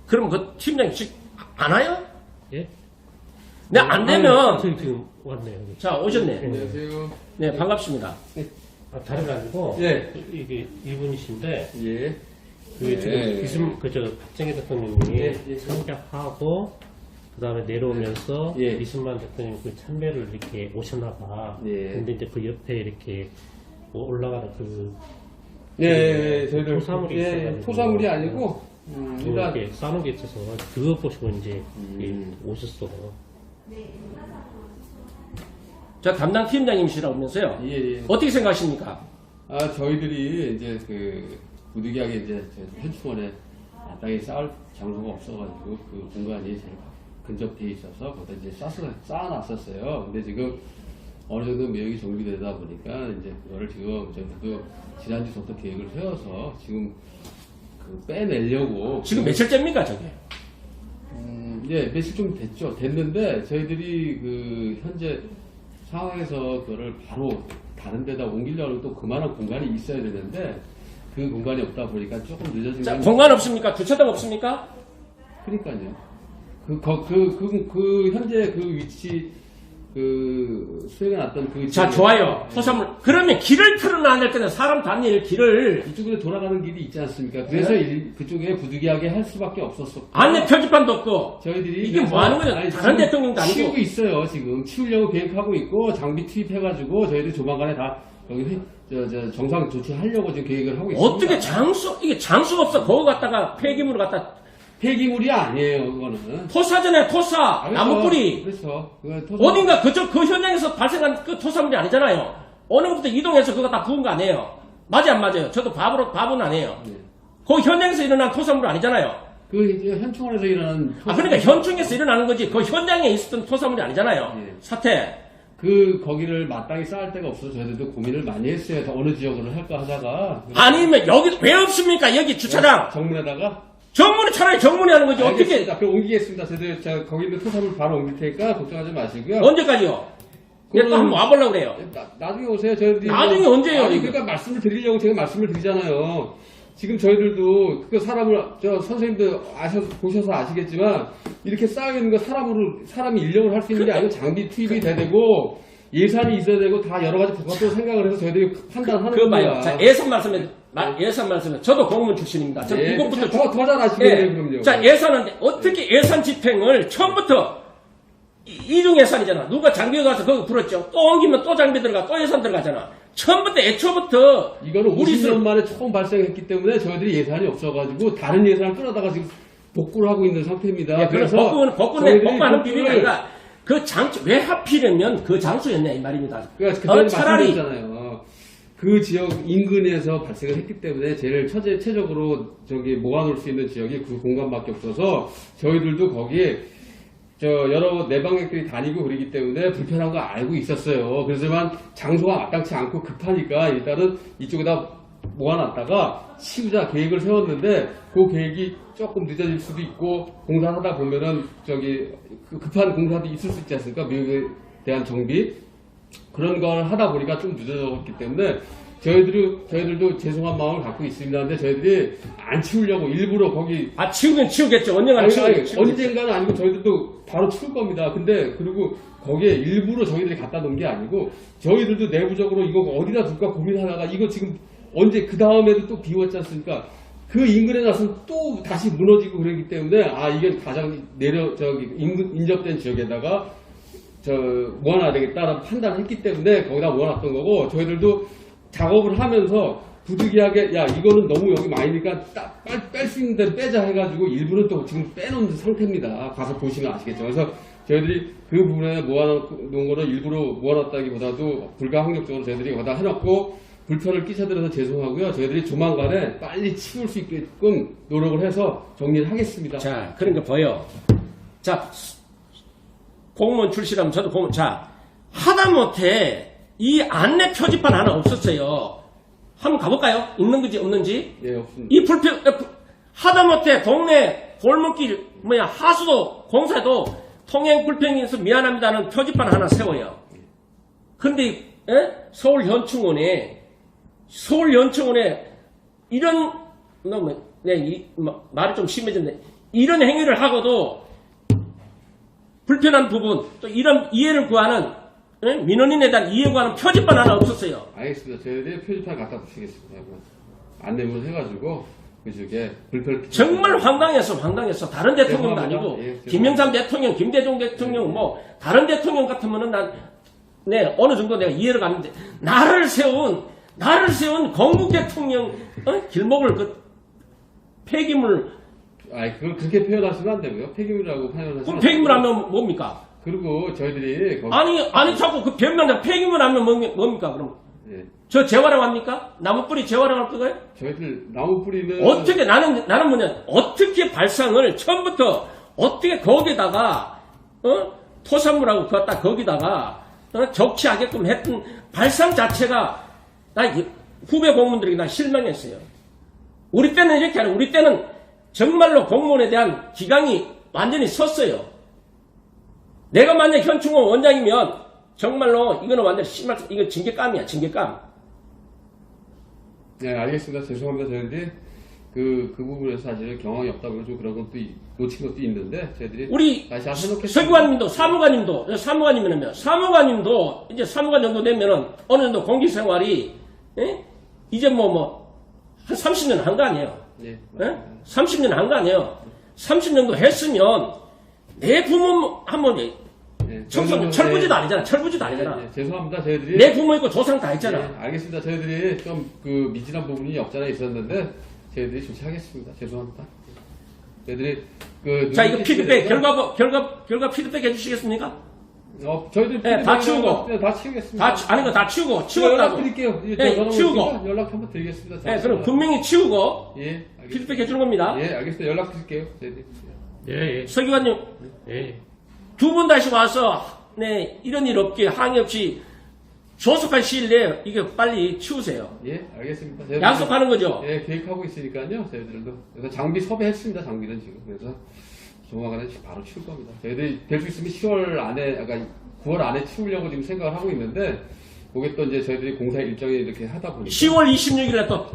그럼 그 팀장이 안 와요? 예? 네, 안 되면. 저기 지금 왔네요. 여기. 자, 오셨네. 안녕하세요. 네, 반갑습니다. 아, 다른 게 아니고, 예. 이게 이분이신데, 예. 그 예. 지금 박정희 대통령님이 예, 예. 참작하고 그 다음에 내려오면서 예. 이승만 대통령 그 참배를 이렇게 오셨나봐. 예. 근데 이제 그 옆에 이렇게 뭐 올라가는 그 예, 저희들 토사물이 예, 있어가지고. 토사물이 아니고 일단 이렇게 싸놓은 게 있어서 그거 보시고 이제 오셨어. 저 담당 팀장님이시라면서요. 예, 예. 어떻게 생각하십니까? 저희들이 이제 그 부득이하게 이제 현충원에 마땅히 쌓을 장소가 없어가지고 그 공간이 제일 근접돼 있어서 거기다 이제 쌓아놨었어요. 근데 지금 어느 정도 매역이 정비되다 보니까 이제 그거를 지금 저희도 지난주부터 계획을 세워서 지금 그 빼내려고 지금 며칠째입니까, 저게? 예, 며칠 좀 됐죠. 됐는데 저희들이 그 현재 상황에서 그거를 바로 다른 데다 옮기려고 또 그만한 공간이 있어야 되는데 그 공간이 없다 보니까 조금 늦어진 자, 건 공간 없습니까? 주차장 없습니까? 그러니까요. 그 현재 그 위치 그 수행해 놨던 그 자, 지역에 좋아요. 토사물. 그러면 길을 틀어놔야 될 텐데, 사람 다닐 길을. 이쪽으로 돌아가는 길이 있지 않습니까? 그래서 그쪽에 부득이하게 할 수밖에 없었어. 안내 표지판도 없고. 저희들이 이게 뭐 하는 거죠? 아니, 다른 지금 대통령도 아니고. 치우고 있어요. 지금 치우려고 계획하고 있고 장비 투입해가지고 저희들 조만간에 다 여기 정상 조치하려고 지금 계획을 하고 있습니다. 어떻게 이게 장수가 없어. 거기 갖다가 폐기물을 갖다. 폐기물이 아니에요. 그거는. 토사잖아요, 토사. 그래서, 나무뿌리. 그렇죠. 어딘가 그 현장에서 발생한 그 토사물이 아니잖아요. 어느 것부터 이동해서 그거 다 부은 거 아니에요. 맞아요, 안 맞아요? 저도 바보는 아니에요. 네. 그 현장에서 일어난 토사물 아니잖아요. 그 현충원에서 일어나는 그러니까 현충에서 일어나는 거지. 그 현장에 있었던 토사물이 아니잖아요. 네. 사태. 거기를 마땅히 쌓을 데가 없어서 저희들도 고민을 많이 했어요. 어느 지역으로 할까 하다가 아니면 여기 왜 없습니까? 여기 주차장. 정문에다가 정문이 차라리 정문이 하는 거지. 어떻게. 알겠습니다. 그럼 옮기겠습니다. 저희들 거기 있는 토사물 바로 옮길 테니까 걱정하지 마시고요. 언제까지요? 내가 또 한번 와보려고 그래요. 나중에 오세요. 저희들이 나중에 언제예요, 아니, 이거? 그러니까 말씀을 드리려고 제가 말씀을 드리잖아요. 지금 저희들도 그 사람을 선생님들 보셔서 아시겠지만 이렇게 쌓여 있는 거 사람이 인력을 할 수 있는 게 아니고 장비 투입이 돼야 되고 예산이 있어야 되고 다 여러 가지 것도 생각을 해서 저희들이 판단하는 그거 봐요. 겁니다. 자, 예산 말씀에 저도 공무원 출신입니다. 저 예, 이것부터 더 잘 아시겠네요, 그럼요. 자, 예산은 어떻게 예산 집행을 처음부터 이중 예산이잖아. 누가 장비 가서 거기 불었죠. 또 옮기면 또 장비 들어가, 또 예산 들어가잖아. 처음부터 애초부터 이거는 우리 50년 만에 처음 발생했기 때문에 저희들이 예산이 없어가지고 다른 예산을 끌어다가 지금 복구를 하고 있는 상태입니다. 예, 그래서 복구하는 비밀이 아니라 그 장소 왜 하필이면 그 장소였냐 이 말입니다. 그러니까 차라리 말씀드렸잖아요. 그 지역 인근에서 발생을 했기 때문에 제일 최적으로 저기 모아놓을 수 있는 지역이 그 공간밖에 없어서 저희들도 거기에 여러 내방객들이 다니고 그러기 때문에 불편한 거 알고 있었어요. 그렇지만 장소가 마땅치 않고 급하니까 일단은 이쪽에다 모아놨다가 치우자 계획을 세웠는데 그 계획이 조금 늦어질 수도 있고 공사하다 보면은 그 급한 공사도 있을 수 있지 않습니까? 미국에 대한 정비 그런 걸 하다 보니까 좀 늦어졌기 때문에 저희들도 죄송한 마음을 갖고 있습니다. 근데 저희들이 안 치우려고 일부러 거기 치우긴 치우겠죠. 언젠가는 치우겠죠. 언젠가는 아니고 저희들도 바로 치울 겁니다. 근데 그리고 거기에 일부러 저희들이 갖다 놓은 게 아니고 저희들도 내부적으로 이거 어디다 둘까 고민하다가 이거 지금 언제 그 다음에도 또 비웠지 않습니까? 그 인근에 가서 또 다시 무너지고 그러기 때문에 이게 가장 인접된 지역에다가 모아놔야 되겠다라는 판단을 했기 때문에 거기다 모아놨던 거고, 저희들도 작업을 하면서 부득이하게 이거는 너무 여기 많으니까 뺄 수 있는 데는 빼자 해가지고 일부는 또 지금 빼놓은 상태입니다. 가서 보시면 아시겠죠. 그래서 저희들이 그 부분에 모아놓은 거를 일부러 모아놨다기보다도 불가항력적으로 저희들이 거기다 해놓고 불편을 끼쳐드려서 죄송하고요. 저희들이 조만간에 빨리 치울 수 있게끔 노력을 해서 정리를 하겠습니다. 자, 그러니까 보여. 자, 공무원 출신이라면 저도 공무원. 자, 하다못해 이 안내 표지판 하나 없었어요. 한번 가볼까요? 있는 건지 없는지? 예, 없습니다. 이 하다못해 동네 골목길, 하수도, 공사도 통행 불편이 있어서 미안합니다는 표지판 하나 세워요. 근데, 서울 현충원에 이런, 말이 좀 심해졌네. 이런 행위를 하고도 불편한 부분, 또 이런 이해를 구하는, 민원인에 대한 이해 구하는 표지판 하나 없었어요. 알겠습니다. 저희들이 표지판 갖다 붙이겠습니다. 안내문 해가지고 그쪽에 불편을 정말 황당했어. 다른 대통령도 죄송합니다. 아니고, 예, 죄송합니다. 김영삼 대통령, 김대중 대통령, 다른 대통령 같으면은 어느 정도 내가 이해를 가는데, 나를 세운 건국 대통령, 길목을 폐기물, 그걸 그렇게 표현하시면 안 되고요. 폐기물이라고 표현하시면 그럼 폐기물 하면 뭡니까? 그리고 저희들이 아니, 자꾸 그 변명자 폐기물 하면 뭡니까, 그럼? 예, 저 재활용 합니까? 나무 뿌리 재활용할 거예요? 저희들 나무 뿌리는 어떻게, 나는 어떻게 발상을 처음부터, 어떻게 거기다가, 토산물하고 갖다 거기다가, 적치하게끔 했던 발상 자체가, 후배 공무원들에게 난 실망했어요. 우리 때는 이렇게 하는, 우리 때는 정말로 공무원에 대한 기강이 완전히 섰어요. 내가 만약 현충원 원장이면 정말로 이거는 완전히 심할, 이거 징계감이야, 징계감. 네, 알겠습니다. 죄송합니다. 저희들이 그 부분에서 사실 경험이 없다고 좀 그런 것도 놓친 것도 있는데 저희들이 우리 다시 한번 해놓겠습니다. 서기관님도 사무관님도 이제 사무관 정도 되면은 어느 정도 공직생활이 이제 한 30년 한 거 아니에요? 예, 30년 한 거 아니에요? 30년 정도 했으면 내 부모 한번 예, 철부지도 아니잖아. 예, 죄송합니다. 저희들이 내 부모 있고 조상 다 있잖아. 예, 알겠습니다. 저희들이 좀 그 미진한 부분이 없잖아 있었는데 저희들이 조치하겠습니다. 죄송합니다. 저희들이 자, 이거 피드백 결과 피드백 해주시겠습니까? 저희들 네, 다 치우고. 네, 다 치우겠습니다. 다 치우고 연락 치웠다고. 드릴게요. 네, 치우고. 연락 한번 드리겠습니다. 네, 그럼 분명히 치우고 예, 알겠습니다. 피드백 해주는 겁니다. 예, 알겠습니다. 연락 드릴게요. 저희들. 예, 서기관님 예. 두 분 다시 와서 이런 일 없게 항의 없이 조속한 시일 내에 이게 빨리 치우세요. 예, 알겠습니다. 저희들 약속하는 거죠? 예, 계획하고 있으니까요. 저희들도. 그래서 장비 섭외했습니다. 장비는 지금. 그래서 조만간에 바로 치울 겁니다. 저희들이 될 수 있으면 10월 안에, 9월 안에 치우려고 지금 생각을 하고 있는데, 그게 또 이제 저희들이 공사 일정이 이렇게 하다 보니까. 10월 26일에 또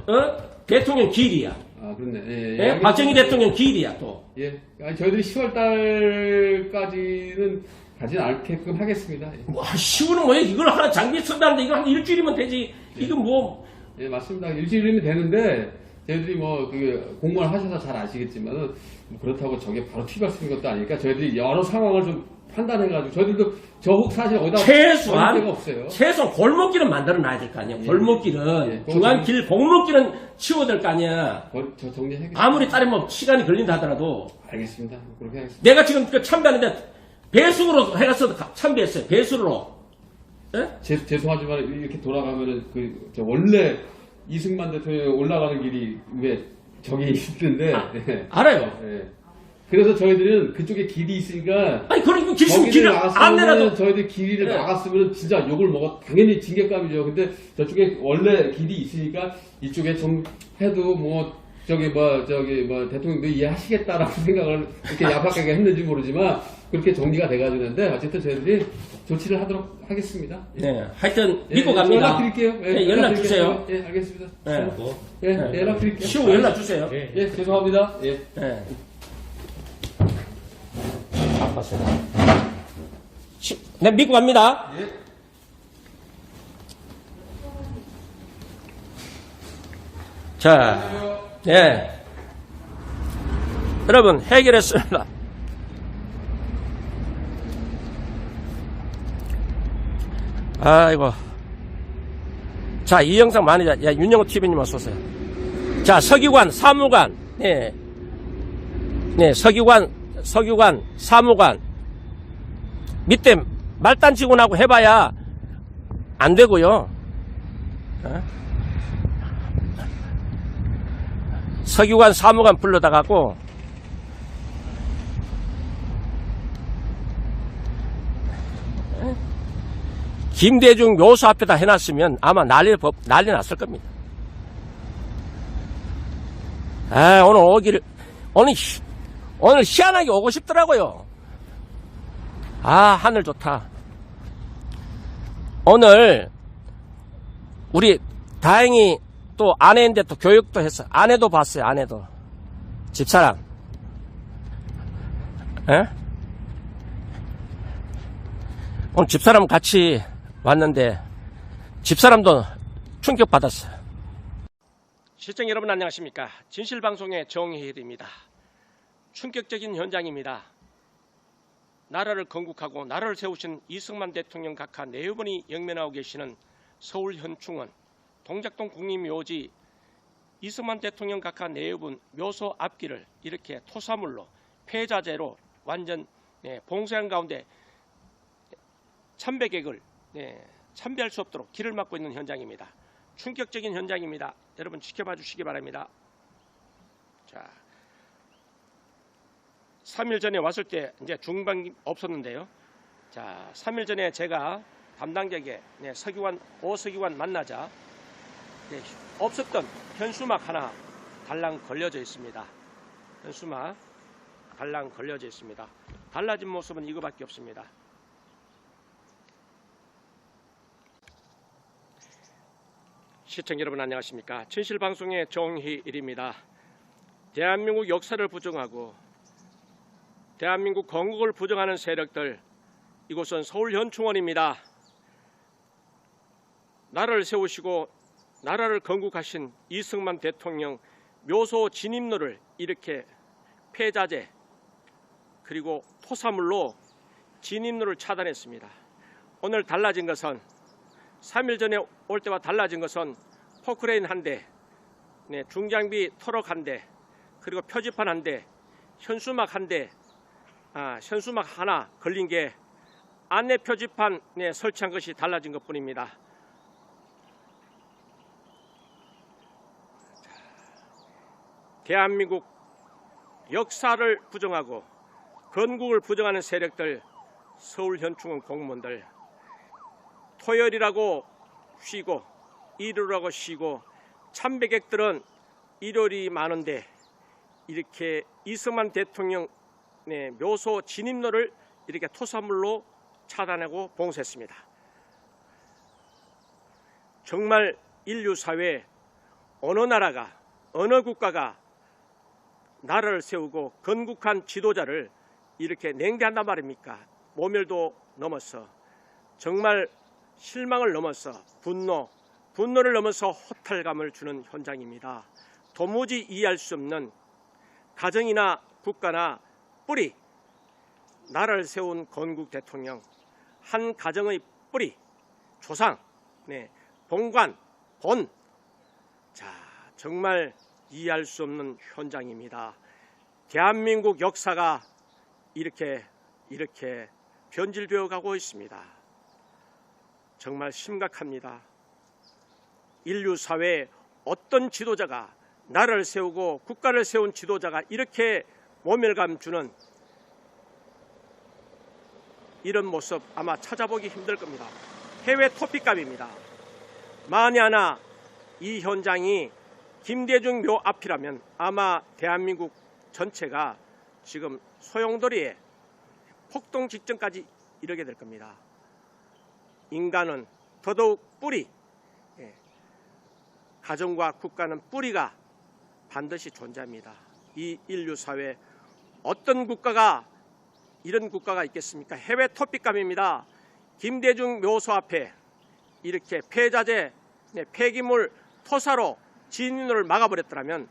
대통령 기일이야. 그렇네. 예, 예? 박정희 대통령 기일이야 또. 예. 저희들이 10월 달까지는 가진 않게끔 하겠습니다. 예. 10월은 뭐야? 이걸 하나 장비 쓴다는데 이거 한 일주일이면 되지. 이건 뭐. 예, 맞습니다. 일주일이면 되는데, 저희들이 공무원 하셔서 잘 아시겠지만은, 그렇다고 저게 바로 튀갈 수 있는 것도 아니니까, 저희들이 여러 상황을 좀 판단해가지고, 저희들도 사실 어디다 데가 없어요. 최소한 골목길은 만들어 놔야 될 거 아니야. 예. 골목길은. 예. 중앙길, 공목길은 치워야 될 거 아니야. 저 정리하겠습니다. 아무리 따르면 시간이 걸린다 하더라도. 알겠습니다. 그렇게 하겠습니다. 내가 지금 참배하는데 배수로 해갔어도 참배했어요. 배수로. 예? 죄송하지만 이렇게 돌아가면은 원래 이승만 대통령 올라가는 길이 왜 저기 있는데. 예. 알아요. 예. 그래서 저희들은 그쪽에 길이 있으니까. 아니, 그러니까 길을 안 내놔도. 저희들 길이를 네. 막았으면 진짜 욕을 먹어. 당연히 징계감이죠. 근데 저쪽에 원래 길이 있으니까 이쪽에 좀 해도 대통령도 이해하시겠다라고 생각을 이렇게 야박하게 했는지 모르지만 그렇게 정리가 돼가지는데 어쨌든 저희들이 조치를 하도록 하겠습니다. 네. 하여튼 믿고 예, 갑니다. 연락 드릴게요. 네, 연락 주세요. 예, 알겠습니다. 네. 예, 연락 드릴게요. 치우고 연락 주세요. 예. 예, 죄송합니다. 예. 네. 바빴어요. 네, 믿고 갑니다. 예. 자, 예. 여러분 해결했습니다. 아이고. 자, 이 영상 많이, 야, 윤영호 TV님 어서오세요. 자, 서기관, 사무관, 네. 네, 서기관, 사무관. 밑에 말단 직원하고 해봐야 안 되고요. 어? 서기관, 사무관 불러다가고, 김대중 묘소 앞에다 해놨으면 아마 난리 났을 겁니다. 아, 오늘 희한하게 오고 싶더라고요. 아, 하늘 좋다. 오늘, 우리, 다행히 또 아내인데 또 교육도 했어. 아내도 봤어요, 아내도. 집사람. 에? 오늘 집사람 같이 왔는데 집사람도 충격받았어요. 시청자 여러분 안녕하십니까. 진실방송의 정희일입니다. 충격적인 현장입니다. 나라를 건국하고 나라를 세우신 이승만 대통령 각하 4분이 영면하고 계시는 서울 현충원 동작동 국립묘지 이승만 대통령 각하 4분 묘소 앞길을 이렇게 토사물로 폐자재로 완전 봉쇄한 가운데 참배객을 참배할 수 없도록 길을 막고 있는 현장입니다. 충격적인 현장입니다. 여러분 지켜봐 주시기 바랍니다. 자, 3일 전에 왔을 때 이제 중반이 없었는데요. 자, 3일 전에 제가 담당자에게 오서기관 만나자 없었던 현수막 하나 달랑 걸려져 있습니다. 현수막 달랑 걸려져 있습니다. 달라진 모습은 이거밖에 없습니다. 시청자 여러분 안녕하십니까. 진실방송의 정희일입니다. 대한민국 역사를 부정하고 대한민국 건국을 부정하는 세력들, 이곳은 서울 현충원입니다. 나라를 세우시고 나라를 건국하신 이승만 대통령 묘소 진입로를 이렇게 폐자재 그리고 토사물로 진입로를 차단했습니다. 오늘 달라진 것은 3일 전에 올 때와 달라진 것은 포크레인 한 대, 중장비 트럭 한 대, 그리고 표지판 한 대, 현수막 한 대, 현수막 하나 걸린 게 안내 표지판에 설치한 것이 달라진 것 뿐입니다. 대한민국 역사를 부정하고 건국을 부정하는 세력들, 서울 현충원 공무원들, 토요일이라고 쉬고 일요일이라고 쉬고 참배객들은 일요일이 많은데 이렇게 이승만 대통령 묘소 진입로를 이렇게 토사물로 차단하고 봉쇄했습니다. 정말 인류 사회에 어느 나라가 어느 국가가 나라를 세우고 건국한 지도자를 이렇게 냉대한단 말입니까? 모멸도 넘어서 정말 실망을 넘어서 분노를 넘어서 허탈감을 주는 현장입니다. 도무지 이해할 수 없는 가정이나 국가나 뿌리, 나라를 세운 건국 대통령, 한 가정의 뿌리, 조상, 본관, 자, 정말 이해할 수 없는 현장입니다. 대한민국 역사가 이렇게 변질되어 가고 있습니다. 정말 심각합니다. 인류 사회에 어떤 지도자가 나라를 세우고 국가를 세운 지도자가 이렇게 모멸감 주는 이런 모습 아마 찾아보기 힘들 겁니다. 해외 토픽감입니다. 만에 하나 이 현장이 김대중 묘 앞이라면 아마 대한민국 전체가 지금 소용돌이에 폭동 직전까지 이르게 될 겁니다. 인간은 더더욱 뿌리, 가정과 국가는 뿌리가 반드시 존재합니다. 이 인류 사회 어떤 국가가 이런 국가가 있겠습니까? 해외 토픽감입니다. 김대중 묘소 앞에 이렇게 폐자재, 폐기물 토사로 진입로를 막아버렸더라면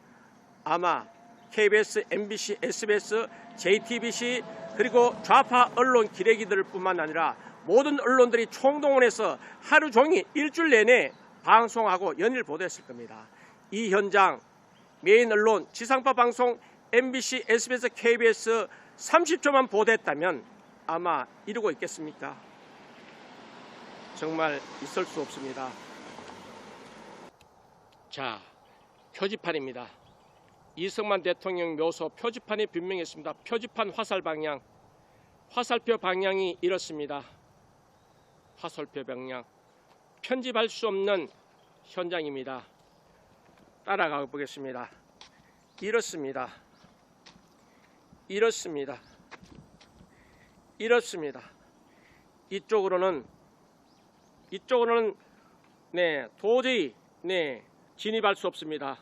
아마 KBS, MBC, SBS, JTBC 그리고 좌파 언론 기레기들 뿐만 아니라 모든 언론들이 총동원해서 하루 종일 일주일 내내 방송하고 연일 보도했을 겁니다. 이 현장 메인 언론 지상파 방송 MBC, SBS, KBS 30초만 보도했다면 아마 이러고 있겠습니까? 정말 있을 수 없습니다. 자, 표지판입니다. 이승만 대통령 묘소 표지판이 분명했습니다. 표지판 화살 방향, 화살표 방향이 이렇습니다. 화살표 방향, 편집할 수 없는 현장입니다. 따라가 보겠습니다. 이렇습니다. 이렇습니다. 이렇습니다. 이쪽으로는 도저히 진입할 수 없습니다.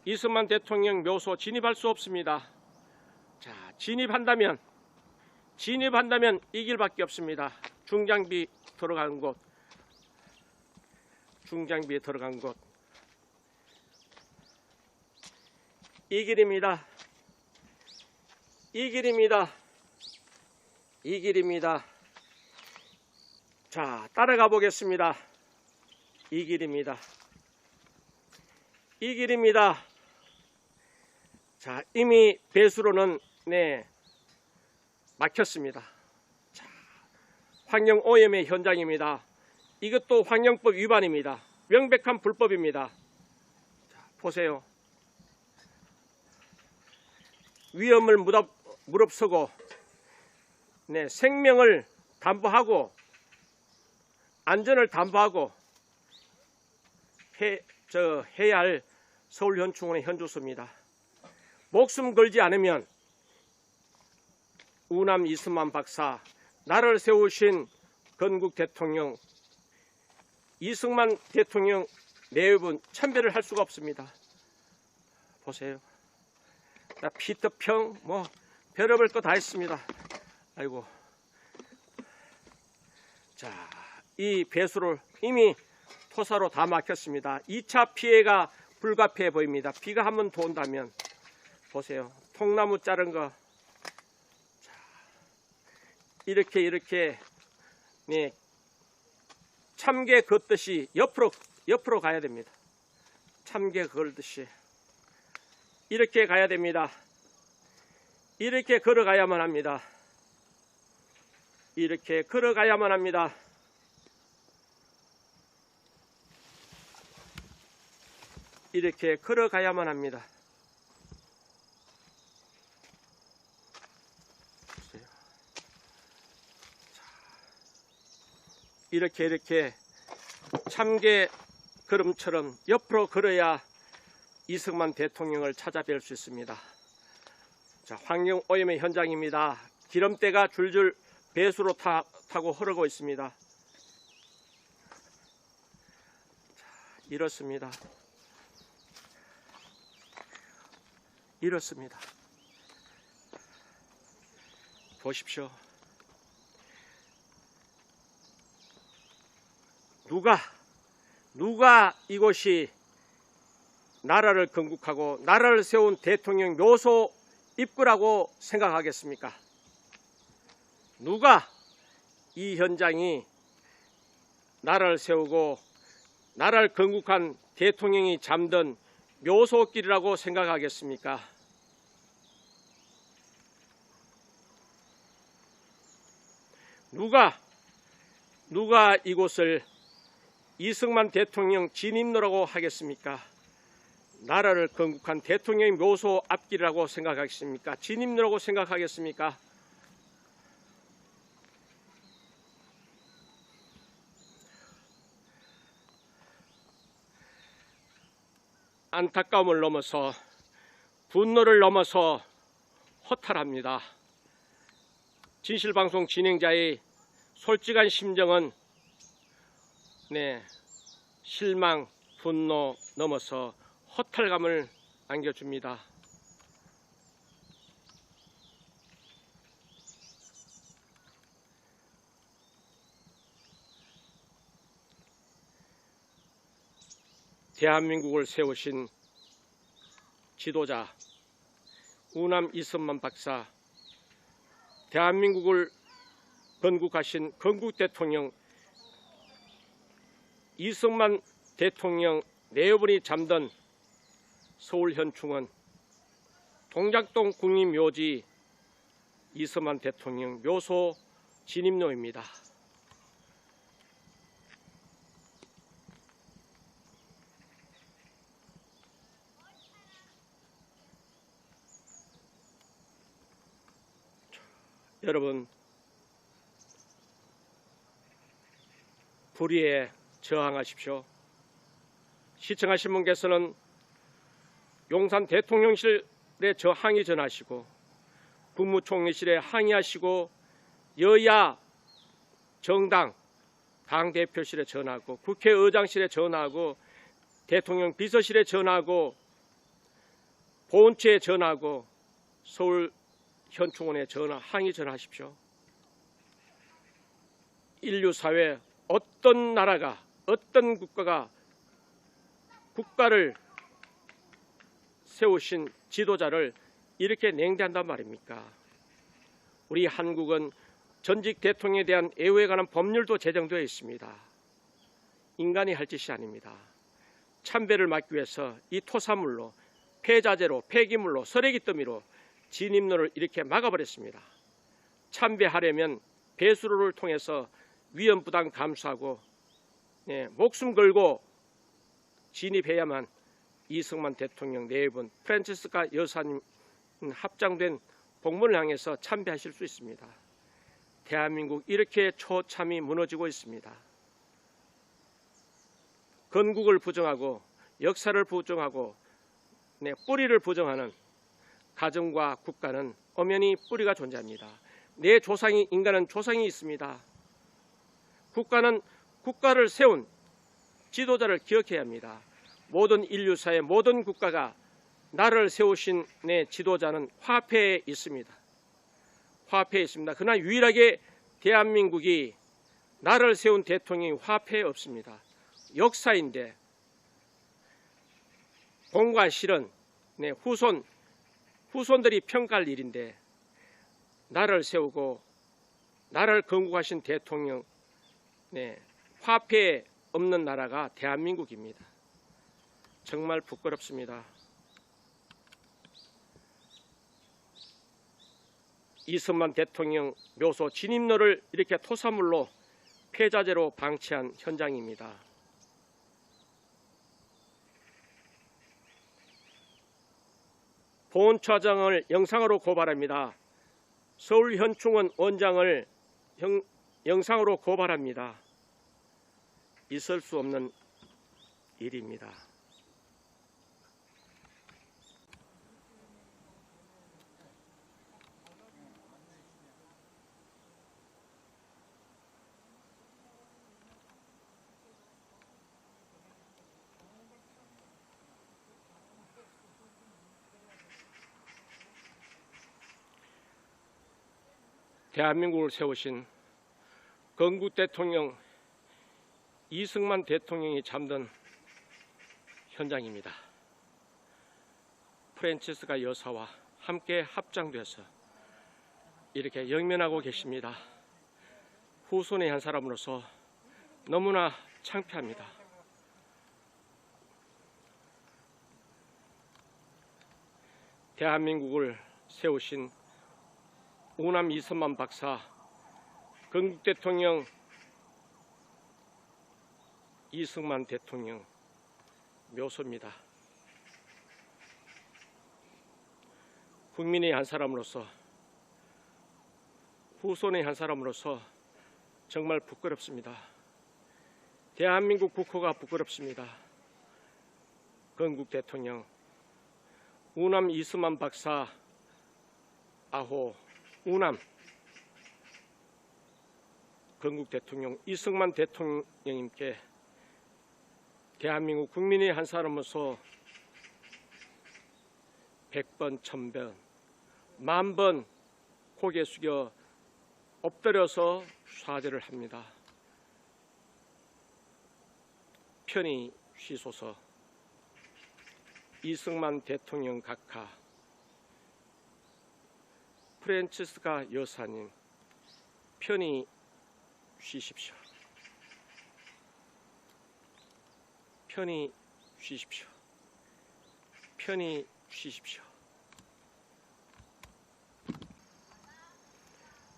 이승만 대통령 묘소 진입할 수 없습니다. 자, 진입한다면 이 길밖에 없습니다. 중장비 들어간 곳, 중장비에 들어간 곳, 이 길입니다. 이 길입니다. 이 길입니다. 자, 따라가 보겠습니다. 이 길입니다. 이 길입니다. 자, 이미 배수로는 막혔습니다. 자, 환경 오염의 현장입니다. 이것도 환경법 위반입니다. 명백한 불법입니다. 자, 보세요. 위험을 무릅쓰고 생명을 담보하고 안전을 담보하고 해야 할 서울현충원의 현주소입니다. 목숨 걸지 않으면 우남 이승만 박사, 나라를 세우신 건국 대통령, 이승만 대통령 내외분 참배를 할 수가 없습니다. 보세요. 피터평 별의별 거 다 했습니다. 아이고. 자, 이 배수를 이미 토사로 다 막혔습니다. 2차 피해가 불가피해 보입니다. 비가 한번 더 온다면 보세요. 통나무 자른 거. 자, 이렇게 참개 걷듯이 옆으로 가야 됩니다. 참개 걸듯이 이렇게 가야 됩니다. 이렇게 걸어가야만 합니다. 이렇게 걸어가야만 합니다. 이렇게 걸어가야만 합니다. 보세요. 이렇게 참개 걸음처럼 옆으로 걸어야 이승만 대통령을 찾아뵐 수 있습니다. 자, 환경 오염의 현장입니다. 기름때가 줄줄 배수로 타고 흐르고 있습니다. 자, 이렇습니다. 이렇습니다. 보십시오. 누가 이곳이 나라를 건국하고 나라를 세운 대통령 묘소 입구라고 생각하겠습니까? 누가 이 현장이 나라를 세우고 나라를 건국한 대통령이 잠든 묘소길이라고 생각하겠습니까? 누가 이곳을 이승만 대통령 진입로라고 하겠습니까? 나라를 건국한 대통령의 묘소 앞길이라고 생각하겠습니까? 진입로라고 생각하겠습니까? 안타까움을 넘어서 분노를 넘어서 허탈합니다. 진실방송 진행자의 솔직한 심정은 실망, 분노 넘어서 허탈감을 안겨줍니다. 대한민국을 세우신 지도자, 우남 이승만 박사, 대한민국을 건국하신 건국 대통령 이승만 대통령 내분이 잠든 서울 현충원 동작동 국립묘지 이승만 대통령 묘소 진입로입니다. 여러분, 불의에 저항하십시오. 시청하신 분께서는 용산 대통령실에 항의 전하시고 국무총리실에 항의하시고 여야 정당 당대표실에 전하고 국회의장실에 전하고 대통령 비서실에 전하고 보훈처에 전하고 서울 현충원에 항의 전하십시오. 인류사회 어떤 나라가 어떤 국가를 세우신 지도자를 이렇게 냉대한단 말입니까? 우리 한국은 전직 대통령에 대한 애호에 관한 법률도 제정되어 있습니다. 인간이 할 짓이 아닙니다. 참배를 막기 위해서 이 토사물로, 폐자재로, 폐기물로, 쓰레기 더미로 진입로를 이렇게 막아버렸습니다. 참배하려면 배수로를 통해서 위험 부담 감수하고 목숨 걸고 진입해야만 이승만 대통령 네 분, 프란치스카 여사님 합장된 복문을 향해서 참배하실 수 있습니다. 대한민국 이렇게 처참히 무너지고 있습니다. 건국을 부정하고 역사를 부정하고 뿌리를 부정하는 가정과 국가는 엄연히 뿌리가 존재합니다. 내 조상이, 인간은 조상이 있습니다. 국가는 국가를 세운 지도자를 기억해야 합니다. 모든 인류사의 모든 국가가 나라를 세우신 내 지도자는 화폐에 있습니다. 화폐에 있습니다. 그러나 유일하게 대한민국이 나라를 세운 대통령이 화폐에 없습니다. 역사인데 공과 실은 후손들이 평가할 일인데 나라를 세우고 나라를 건국하신 대통령 화폐에 없는 나라가 대한민국입니다. 정말 부끄럽습니다. 이승만 대통령 묘소 진입로를 이렇게 토사물로 폐자재로 방치한 현장입니다. 보훈처장을 영상으로 고발합니다. 서울 현충원 원장을 영상으로 고발합니다. 있을 수 없는 일입니다. 대한민국을 세우신 건국 대통령 이승만 대통령이 잠든 현장입니다. 프란치스카 여사와 함께 합장돼서 이렇게 영면하고 계십니다. 후손의 한 사람으로서 너무나 창피합니다. 대한민국을 세우신 우남 이승만 박사, 건국 대통령 이승만 대통령 묘소입니다. 국민의 한 사람으로서, 후손의 한 사람으로서 정말 부끄럽습니다. 대한민국 국호가 부끄럽습니다. 건국 대통령 우남 이승만 박사 아호 우남 건국 대통령 이승만 대통령님께 대한민국 국민의 한 사람으로서 100번, 1000번, 10,000번 고개 숙여 엎드려서 사죄를 합니다. 편히 쉬소서. 이승만 대통령 각하 프란치스카 여사님, 편히 쉬십시오. 편히 쉬십시오. 편히 쉬십시오.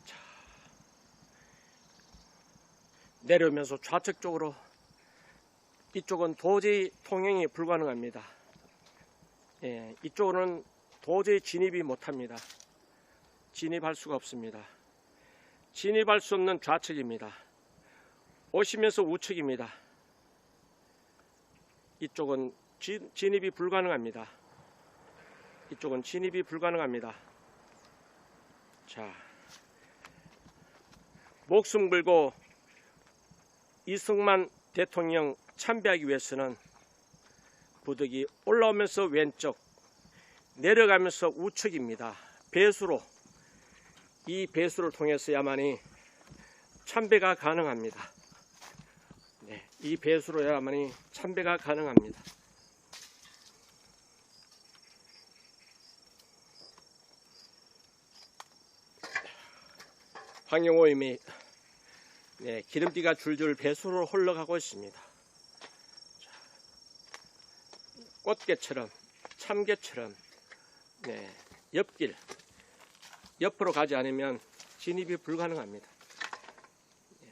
자, 내려오면서 좌측 쪽으로, 이쪽은 도저히 통행이 불가능합니다. 예, 이쪽은 도저히 진입이 못합니다. 진입할 수가 없습니다. 진입할 수 없는 좌측입니다. 오시면서 우측입니다. 이쪽은 진입이 불가능합니다. 이쪽은 진입이 불가능합니다. 자, 목숨 걸고 이승만 대통령 참배하기 위해서는 부득이 올라오면서 왼쪽, 내려가면서 우측입니다. 배수로, 이 배수를 통해서야만이 참배가 가능합니다. 네, 이 배수로야만이 참배가 가능합니다. 황영호임이 네, 기름띠가 줄줄 배수로 흘러가고 있습니다. 자, 꽃게처럼, 참게처럼, 네, 옆길, 옆으로 가지 않으면 진입이 불가능합니다. 네,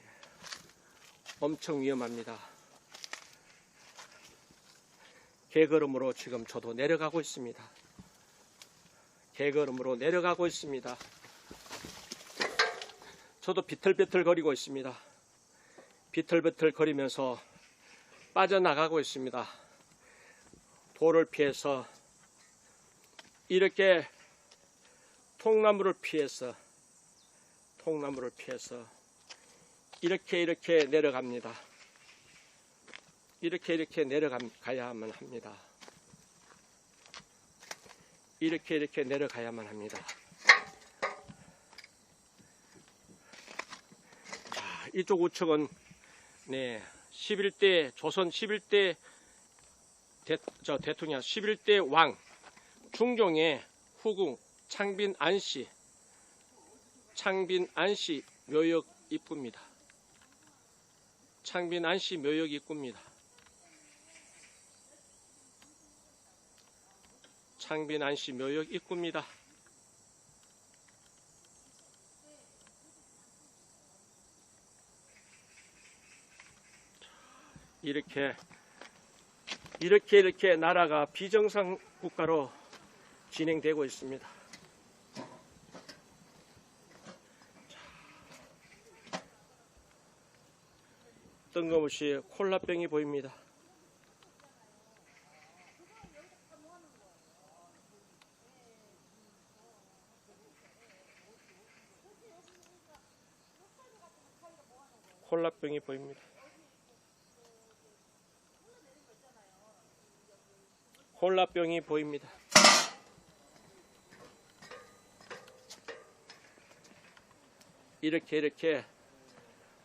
엄청 위험합니다. 개걸음으로 지금 저도 내려가고 있습니다. 개걸음으로 내려가고 있습니다. 저도 비틀비틀 거리고 있습니다. 비틀비틀 거리면서 빠져나가고 있습니다. 돌을 피해서 이렇게 통나무를 피해서 이렇게 내려갑니다. 이렇게 내려가야만 합니다. 이렇게 내려가야만 합니다. 자, 이쪽 우측은 네, 11대 조선 11대 대통령 11대 왕 중종의 후궁 창빈 안씨 묘역 입구입니다. 창빈 안씨 묘역 입구입니다. 창빈 안씨 묘역 입구입니다. 이렇게 나라가 비정상 국가로 진행되고 있습니다. 뜬금없이 콜라병이 보입니다. 콜라병이 보입니다. 콜라병이 보입니다. 이렇게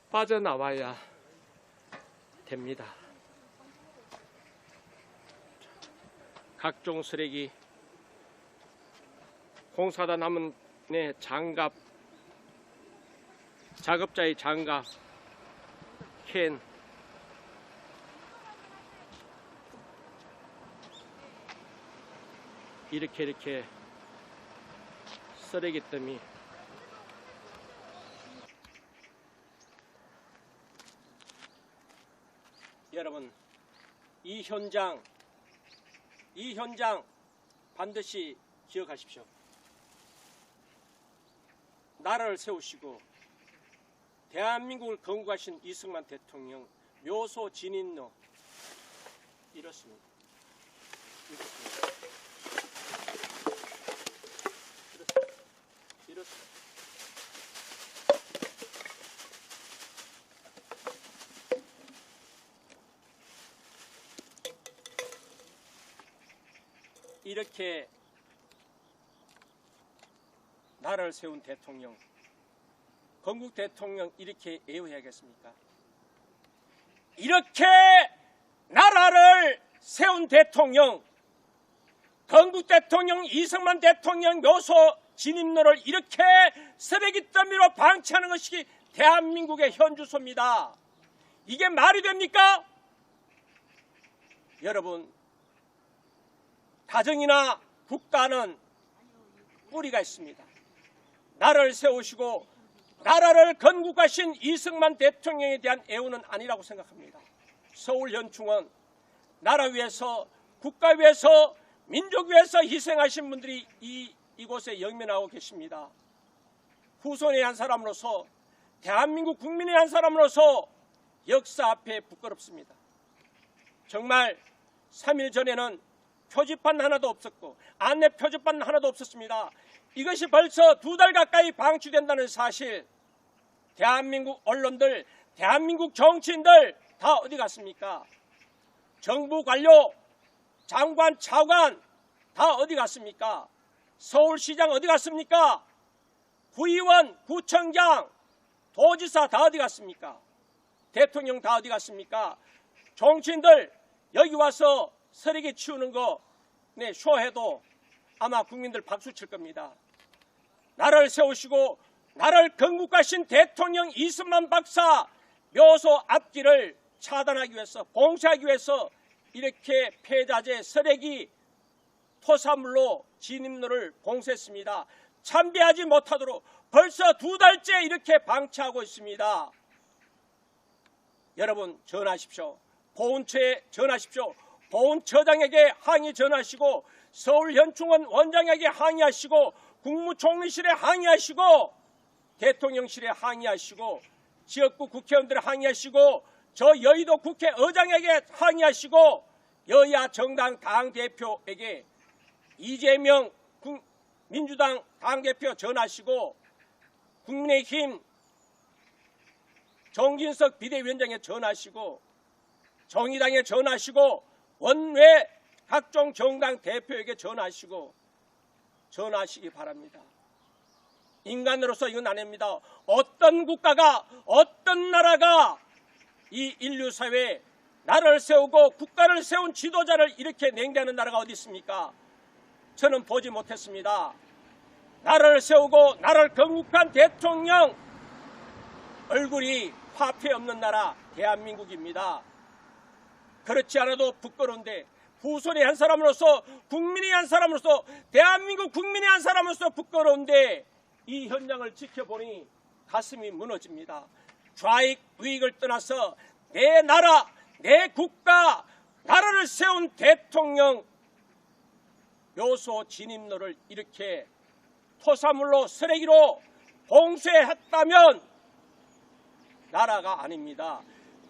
빠져나와야 됩니다. 각종 쓰레기, 공사다 남은 장갑, 작업자의 장갑, 캔, 이렇게 쓰레기더미 여러분, 이 현장 반드시 기억하십시오. 나라를 세우시고 대한민국을 건국하신 이승만 대통령 묘소 진입로 이렇습니다. 이렇게 나라를 세운 대통령, 건국 대통령 이렇게 애호해야겠습니까? 이렇게 나라를 세운 대통령, 건국 대통령 이승만 대통령 묘소 진입로를 이렇게 쓰레기 더미로 방치하는 것이 대한민국의 현주소입니다. 이게 말이 됩니까? 여러분, 가정이나 국가는 뿌리가 있습니다. 나라를 세우시고 나라를 건국하신 이승만 대통령에 대한 애우는 아니라고 생각합니다. 서울현충원, 나라 위해서, 국가 위해서, 민족 위해서 희생하신 분들이 이곳에 영면하고 계십니다. 후손의 한 사람으로서, 대한민국 국민의 한 사람으로서 역사 앞에 부끄럽습니다. 정말 3일 전에는 표지판 하나도 없었고 안내 표지판 하나도 없었습니다. 이것이 벌써 2달 가까이 방치된다는 사실, 대한민국 언론들, 대한민국 정치인들 다 어디 갔습니까? 정부 관료, 장관, 차관 다 어디 갔습니까? 서울시장 어디 갔습니까? 구의원, 구청장, 도지사 다 어디 갔습니까? 대통령 다 어디 갔습니까? 정치인들 여기 와서 쓰레기 치우는 거 쇼해도 아마 국민들 박수 칠 겁니다. 나라를 세우시고 나라를 건국하신 대통령 이승만 박사 묘소 앞길을 차단하기 위해서, 봉쇄하기 위해서 이렇게 폐자재, 쓰레기, 토사물로 진입로를 봉쇄했습니다. 참배하지 못하도록 벌써 2달째 이렇게 방치하고 있습니다. 여러분, 전하십시오. 보훈처에 전하십시오. 보훈처장에게 항의 전하시고, 서울현충원 원장에게 항의하시고, 국무총리실에 항의하시고, 대통령실에 항의하시고, 지역구 국회의원들에 항의하시고, 저 여의도 국회의장에게 항의하시고, 여야 정당 당대표에게 이재명 민주당 당대표 전하시고, 국민의힘 정진석 비대위원장에 전하시고, 정의당에 전하시고, 원외 각종 정당 대표에게 전하시기 바랍니다. 인간으로서 이건 아닙니다. 어떤 국가가, 어떤 나라가 이 인류사회에 나라를 세우고 국가를 세운 지도자를 이렇게 냉대하는 나라가 어디 있습니까? 저는 보지 못했습니다. 나라를 세우고 나라를 건국한 대통령 얼굴이 화폐 없는 나라 대한민국입니다. 그렇지 않아도 부끄러운데, 후손의 한 사람으로서, 국민의 한 사람으로서, 대한민국 국민의 한 사람으로서 부끄러운데 이 현장을 지켜보니 가슴이 무너집니다. 좌익 우익을 떠나서 내 나라, 내 국가, 나라를 세운 대통령 묘소 진입로를 이렇게 토사물로, 쓰레기로 봉쇄했다면 나라가 아닙니다.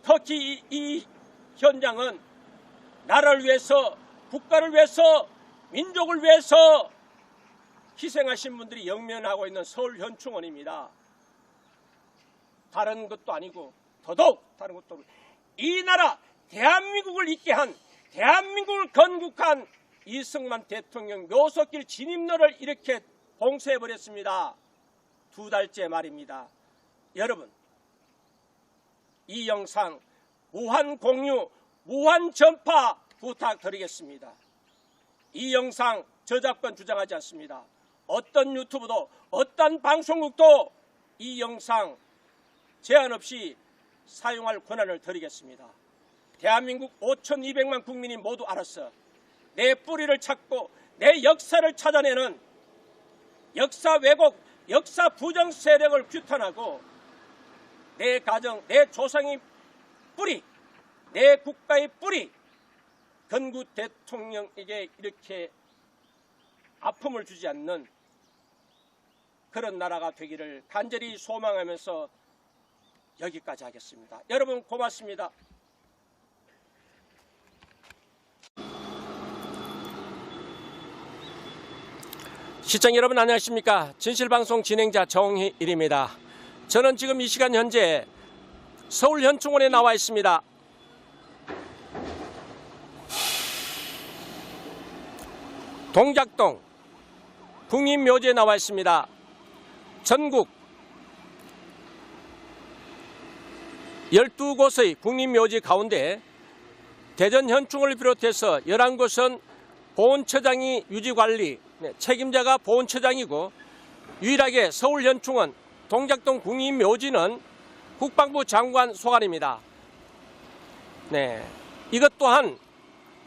특히 이 현장은 나라를 위해서, 국가를 위해서, 민족을 위해서 희생하신 분들이 영면하고 있는 서울현충원입니다. 다른 것도 아니고, 더더욱 다른 것도 아니고, 이 나라 대한민국을 있게 한, 대한민국을 건국한 이승만 대통령 묘소길 진입로를 이렇게 봉쇄해버렸습니다. 2달째 말입니다. 여러분, 이 영상 무한 공유, 무한 전파 부탁드리겠습니다. 이 영상 저작권 주장하지 않습니다. 어떤 유튜브도, 어떤 방송국도 이 영상 제한 없이 사용할 권한을 드리겠습니다. 대한민국 5,200만 국민이 모두 알았어. 내 뿌리를 찾고 내 역사를 찾아내는 역사 왜곡, 역사 부정 세력을 규탄하고, 내 가정, 내 조상의 뿌리, 내 국가의 뿌리, 건국 대통령에게 이렇게 아픔을 주지 않는 그런 나라가 되기를 간절히 소망하면서 여기까지 하겠습니다. 여러분 고맙습니다. 시청 여러분 안녕하십니까? 진실방송 진행자 정희일입니다. 저는 지금 이 시간 현재 서울현충원에 나와 있습니다. 동작동 국립묘지에 나와 있습니다. 전국 12곳의 국립묘지 가운데 대전현충을 비롯해서 11곳은 보훈처장이 유지관리, 책임자가 보훈처장이고, 유일하게 서울 현충원 동작동 국립묘지는 국방부 장관 소관입니다. 네, 이것 또한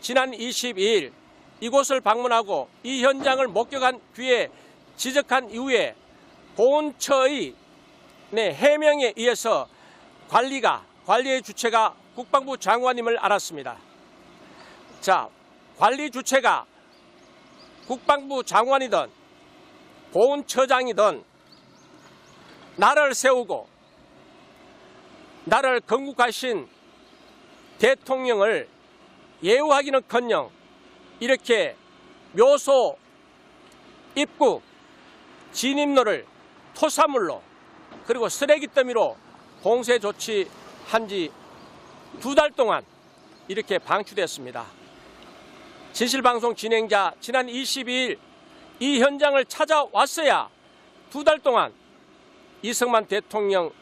지난 22일 이곳을 방문하고 이 현장을 목격한 뒤에 지적한 이후에 보훈처의 해명에 의해서 관리의 주체가 국방부 장관임을 알았습니다. 자, 관리 주체가 국방부 장관이든 보훈처장이든 나라를 세우고 나라를 건국하신 대통령을 예우하기는커녕 이렇게 묘소 입구 진입로를 토사물로 그리고 쓰레기 더미로 봉쇄 조치한 지 2달 동안 이렇게 방치됐습니다. 진실방송 진행자 지난 22일 이 현장을 찾아왔어야 2달 동안 이승만 대통령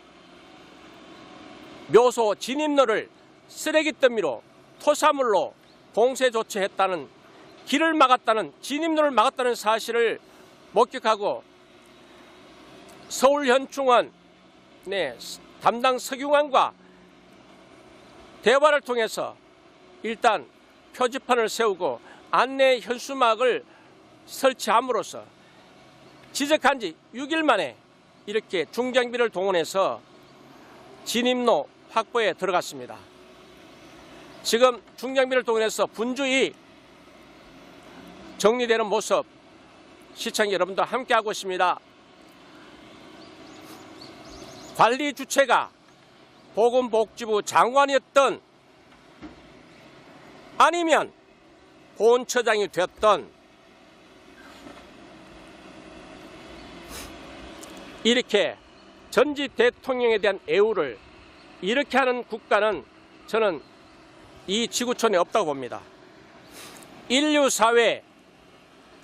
묘소 진입로를 쓰레기 더미로 토사물로 봉쇄 조치했다는 길을 막았다는 진입로를 막았다는 사실을 목격하고 서울현충원 담당 석유관과 대화를 통해서 일단 표지판을 세우고 안내 현수막을 설치함으로써 지적한 지 6일 만에 이렇게 중장비를 동원해서 진입로 확보에 들어갔습니다. 지금 중장비를 동원해서 분주히 정리되는 모습 시청자 여러분들 함께하고 있습니다. 관리 주체가 보건복지부 장관이었던 아니면 보훈처장이 되었던 이렇게 전직 대통령에 대한 애우를 이렇게 하는 국가는 저는 이 지구촌에 없다고 봅니다. 인류 사회에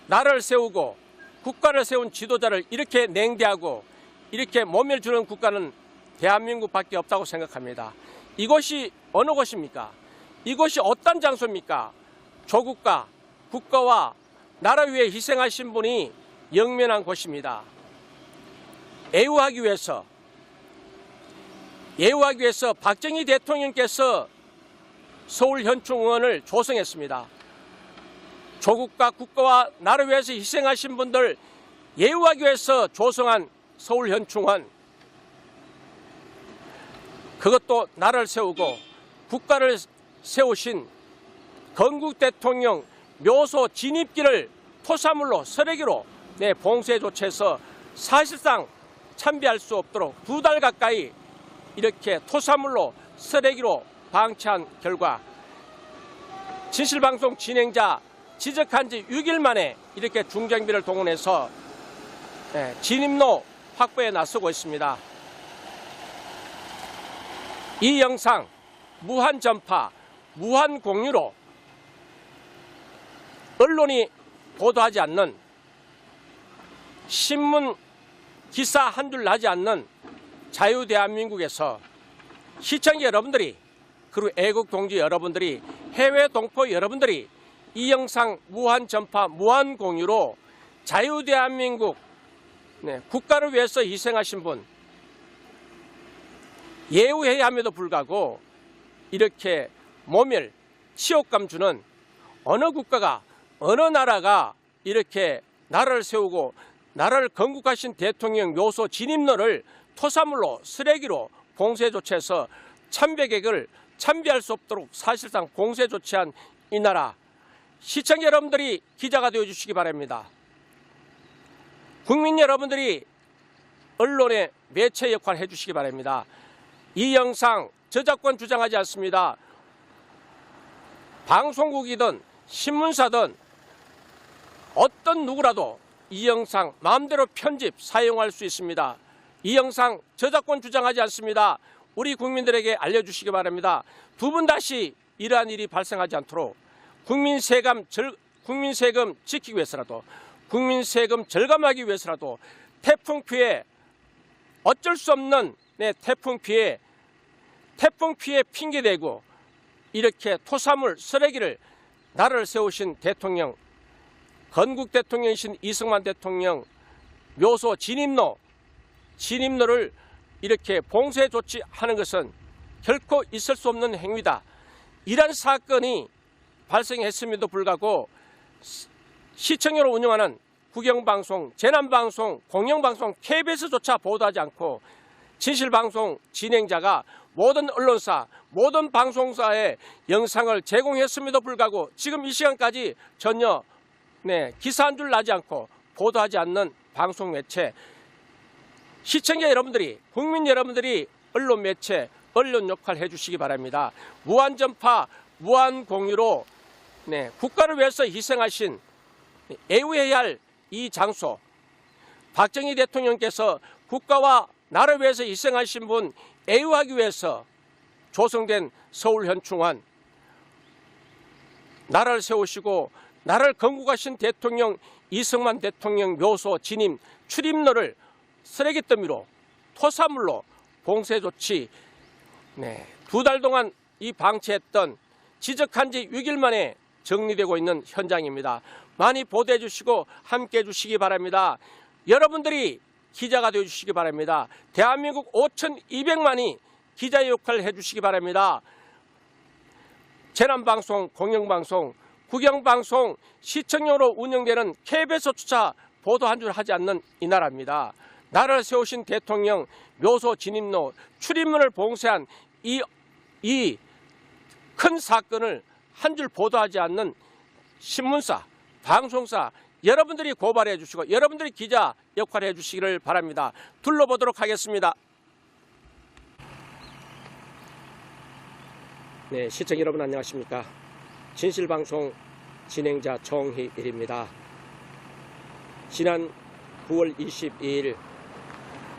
나라를 세우고 국가를 세운 지도자를 이렇게 냉대하고 이렇게 모멸주는 국가는 대한민국밖에 없다고 생각합니다. 이곳이 어느 곳입니까? 이곳이 어떤 장소입니까? 조국과 국가와 나라 위해 희생하신 분이 영면한 곳입니다. 예우하기 위해서 박정희 대통령께서 서울현충원을 조성했습니다. 조국과 국가와 나를 위해서 희생하신 분들 예우하기 위해서 조성한 서울현충원, 그것도 나라를 세우고 국가를 세우신 건국 대통령 묘소 진입길을 토사물로 쓰레기로 봉쇄 조치해서 사실상 참배할 수 없도록 2달 가까이 이렇게 토사물로 쓰레기로 방치한 결과 진실방송 진행자 지적한 지 6일 만에 이렇게 중장비를 동원해서 진입로 확보에 나서고 있습니다. 이 영상 무한 전파, 무한 공유로 언론이 보도하지 않는, 신문 기사 한 줄 나지 않는 자유대한민국에서 시청자 여러분들이, 그리고 애국동지 여러분들이, 해외 동포 여러분들이 이 영상 무한 전파, 무한 공유로 자유대한민국 국가를 위해서 희생하신 분 예우해야 함에도 불구하고 이렇게 모멸, 치욕감 주는 어느 국가가, 어느 나라가 이렇게 나라를 세우고 나라를 건국하신 대통령 묘소 진입로를 토사물로 쓰레기로 봉쇄 조치해서 참배객을 참배할 수 없도록 사실상 봉쇄 조치한 이 나라, 시청자 여러분들이 기자가 되어주시기 바랍니다. 국민 여러분들이 언론의 매체 역할을 해주시기 바랍니다. 이 영상 저작권 주장하지 않습니다. 방송국이든 신문사든 어떤 누구라도 이 영상 마음대로 편집, 사용할 수 있습니다. 이 영상 저작권 주장하지 않습니다. 우리 국민들에게 알려주시기 바랍니다. 두 번 다시 이러한 일이 발생하지 않도록 국민 세금 지키기 위해서라도, 국민 세금 절감하기 위해서라도 태풍 피해, 어쩔 수 없는 태풍 피해 핑계대고 이렇게 토사물, 쓰레기를 나라를 세우신 대통령, 건국 대통령이신 이승만 대통령 묘소 진입로를 이렇게 봉쇄 조치하는 것은 결코 있을 수 없는 행위다. 이런 사건이 발생했음에도 불구하고 시청률을 운영하는 국영방송, 재난방송, 공영방송, KBS조차 보도하지 않고 진실방송 진행자가 모든 언론사, 모든 방송사에 영상을 제공했음에도 불구하고 지금 이 시간까지 전혀 기사 한 줄 나지 않고 보도하지 않는 방송 매체, 시청자 여러분들이, 국민 여러분들이 언론 매체, 언론 역할 해주시기 바랍니다. 무한 전파, 무한 공유로 국가를 위해서 희생하신 애우해야 할 이 장소, 박정희 대통령께서 국가와 나라를 위해서 희생하신 분 애우하기 위해서 조성된 서울현충원, 나라를 세우시고 나라를 건국하신 대통령 이승만 대통령 묘소 진입 출입로를 쓰레기 더미로 토사물로 봉쇄 조치 2달 동안 이 방치했던 지적한 지 6일 만에 정리되고 있는 현장입니다. 많이 보도해 주시고 함께 해 주시기 바랍니다. 여러분들이 기자가 되어 주시기 바랍니다. 대한민국 5,200만이 기자의 역할을 해 주시기 바랍니다. 재난방송, 공영방송, 국영방송, 시청용으로 운영되는 KBS조차 보도 한 줄 하지 않는 이 나라입니다. 나라를 세우신 대통령 묘소 진입로 출입문을 봉쇄한 이 큰 사건을 한 줄 보도하지 않는 신문사, 방송사 여러분들이 고발해 주시고 여러분들이 기자 역할을 해 주시기를 바랍니다. 둘러보도록 하겠습니다. 네, 시청 여러분 안녕하십니까? 진실방송 진행자 정희일입니다. 지난 9월 22일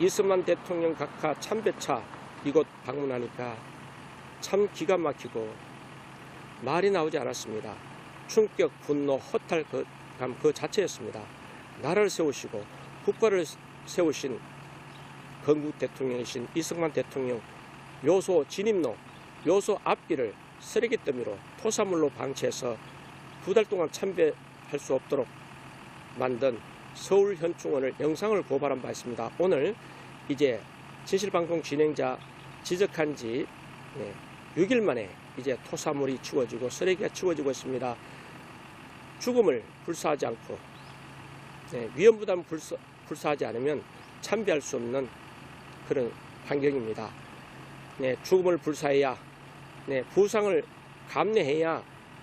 이승만 대통령 각하 참배차 이곳 방문하니까 참 기가 막히고 말이 나오지 않았습니다. 충격, 분노, 허탈감 그 자체였습니다. 나라를 세우시고 국가를 세우신 건국 대통령이신 이승만 대통령 묘소 진입로, 묘소 앞길을 쓰레기 더미로 토사물로 방치해서 2달 동안 참배할 수 없도록 만든 서울현충원을 영상을 고발한 바 있습니다. 오늘 이제 진실방송 진행자 지적한 지 6일 만에 이제 토사물이 치워지고 쓰레기가 치워지고 있습니다. 죽음을 불사하지 않고 위험부담 불사하지 않으면 참배할 수 없는 그런 환경입니다. 죽음을 불사해야 부상을 감내해야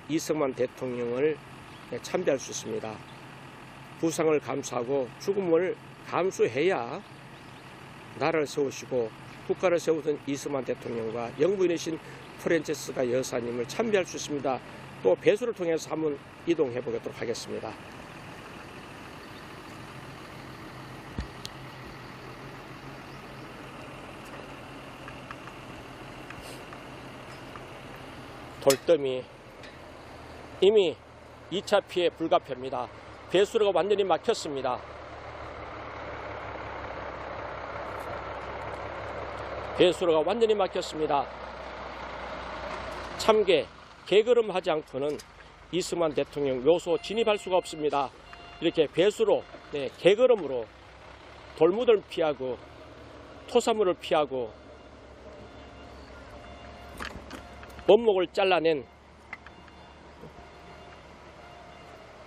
이승만 대통령을 참배할 수 있습니다. 부상을 감수하고 죽음을 감수해야 나라를 세우시고 국가를 세우던 이승만 대통령과 영부인이신 프란체스카 여사님을 참배할 수 있습니다. 또 배수를 통해서 한번 이동해 보도록 하겠습니다. 돌더미 이미 2차 피해 불가피합니다. 배수로가 완전히 막혔습니다. 배수로가 완전히 막혔습니다. 참개, 개걸음하지 않고는 이승만 대통령 묘소 진입할 수가 없습니다. 이렇게 배수로, 개걸음으로 돌무들을 피하고 토사물을 피하고 원목을 잘라낸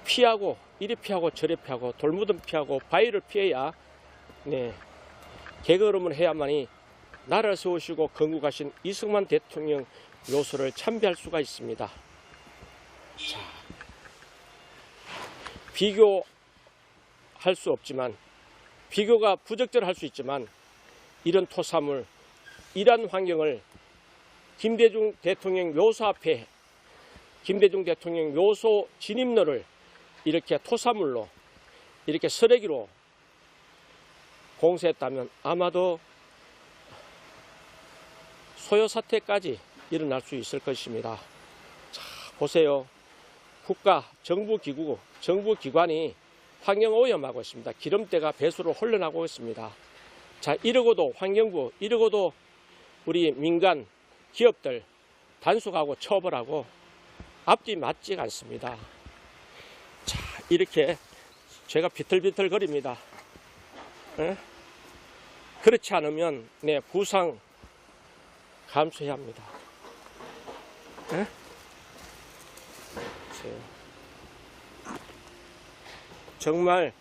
피하고 이리 피하고 저리 피하고 돌무들 피하고 바위를 피해야 개걸음을 해야만이 나라를 세우시고 건국하신 이승만 대통령 묘소를 참배할 수가 있습니다. 자, 비교할 수 없지만 비교가 부적절할 수 있지만 이런 토사물, 이러한 환경을 김대중 대통령 묘소 앞에 김대중 대통령 묘소 진입로를 이렇게 토사물로 이렇게 쓰레기로 공세했다면 아마도 소요 사태까지 일어날 수 있을 것입니다. 자, 보세요. 국가, 정부기관이 환경오염하고 있습니다. 기름때가 배수로 흘러나오고 있습니다. 자, 이러고도 환경부, 이러고도 우리 민간 기업들 단속하고 처벌하고 앞뒤 맞지가 않습니다. 자, 이렇게 제가 비틀비틀거립니다. 예? 그렇지 않으면 네, 부상 감수해야 합니다. 예? 정말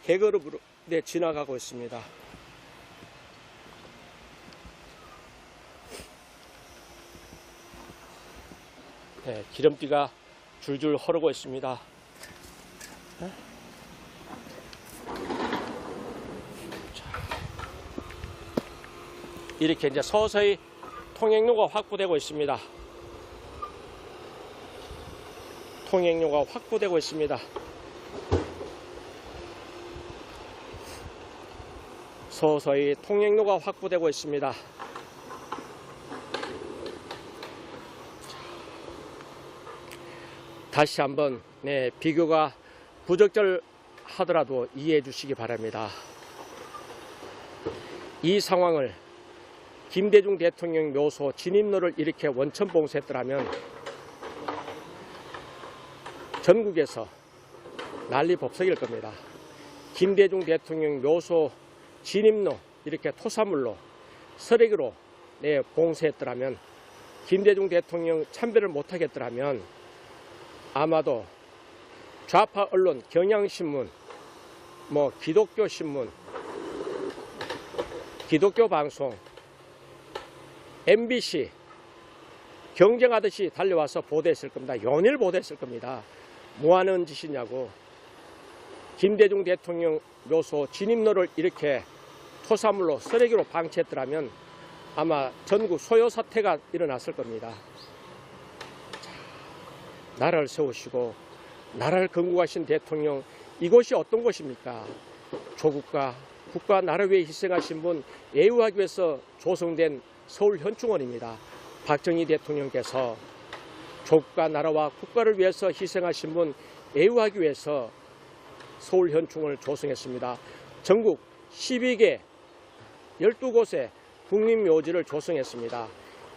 개걸음으로 네, 지나가고 있습니다. 네, 기름띠가 줄줄 흐르고 있습니다. 이렇게 이제 서서히 통행로가 확보되고 있습니다. 통행로가 확보되고 있습니다. 서서히 통행로가 확보되고 있습니다. 다시 한번 네, 비교가 부적절하더라도 이해해 주시기 바랍니다. 이 상황을 김대중 대통령 묘소 진입로를 이렇게 원천 봉쇄했더라면 전국에서 난리 법석일 겁니다. 김대중 대통령 묘소 진입로 이렇게 토사물로 쓰레기로 네, 봉쇄했더라면 김대중 대통령 참배를 못하겠더라면 아마도 좌파 언론 경향신문 기독교 신문 기독교 방송 MBC 경쟁하듯이 달려와서 보도했을 겁니다. 연일 보도했을 겁니다. 뭐 하는 짓이냐고. 김대중 대통령 묘소 진입로를 이렇게 토사물로 쓰레기로 방치했더라면 아마 전국 소요 사태가 일어났을 겁니다. 나라를 세우시고 나라를 건국하신 대통령, 이곳이 어떤 곳입니까? 조국과 국가 나라 위해 희생하신 분 예우하기 위해서 조성된 서울현충원입니다. 박정희 대통령께서 조국과 나라와 국가를 위해서 희생하신 분 예우하기 위해서 서울현충원을 조성했습니다. 전국 12개 12곳의 국립묘지를 조성했습니다.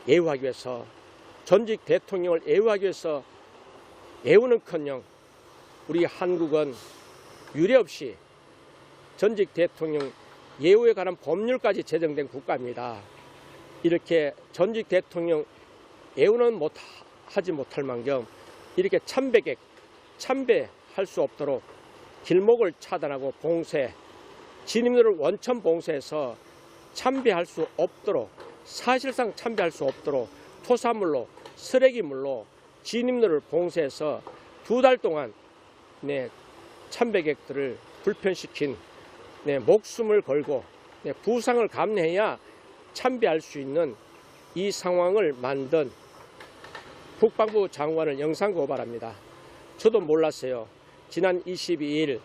예우하기 위해서, 전직 대통령을 예우하기 위해서 예우는커녕 우리 한국은 유례없이 전직 대통령 예우에 관한 법률까지 제정된 국가입니다. 이렇게 전직 대통령 예우는 하지 못할 만큼 이렇게 참배할 수 없도록 길목을 차단하고 봉쇄, 진입로를 원천 봉쇄해서 참배할 수 없도록, 사실상 참배할 수 없도록 토사물로, 쓰레기물로 진입로를 봉쇄해서 2달 동안 참배객들을 불편시킨 목숨을 걸고 부상을 감내해야 참배할 수 있는 이 상황을 만든 국방부 장관을 영상 고발합니다. 저도 몰랐어요. 지난 22일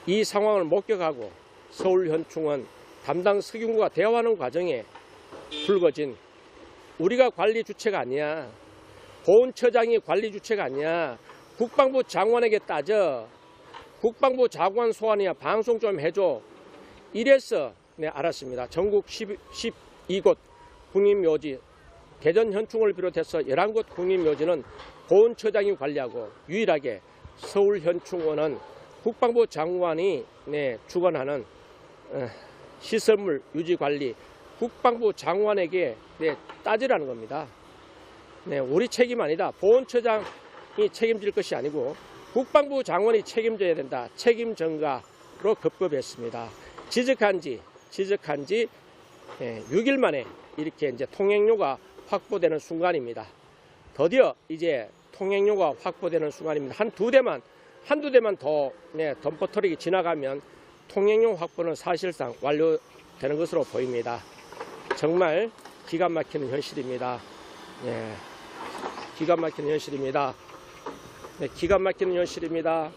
이 상황을 목격하고 서울현충원 담당 석윤구가 대화하는 과정에 불거진, 우리가 관리 주체가 아니야, 보훈처장이 관리 주체가 아니야, 국방부 장관에게 따져, 국방부 장관 소환이야, 방송 좀 해줘, 이래서 알았습니다. 전국 12곳 국립묘지, 대전현충을 비롯해서 11곳 국립묘지는 보훈처장이 관리하고 유일하게 서울현충원은 국방부 장관이 주관하는 시설물 유지관리, 국방부 장관에게 따지라는 겁니다. 우리 책임 아니다. 보훈처장이 책임질 것이 아니고 국방부 장관이 책임져야 된다. 책임 전가로 급급했습니다. 지적한 지 6일 만에 이렇게 이제 통행료가 확보되는 순간입니다. 드디어 이제 통행료가 확보되는 순간입니다. 한두 대만 더 덤퍼트럭이 지나가면 통행료 확보는 사실상 완료되는 것으로 보입니다. 정말 기가 막히는 현실입니다. 기가 막히는 현실입니다. 기가 막히는 현실입니다.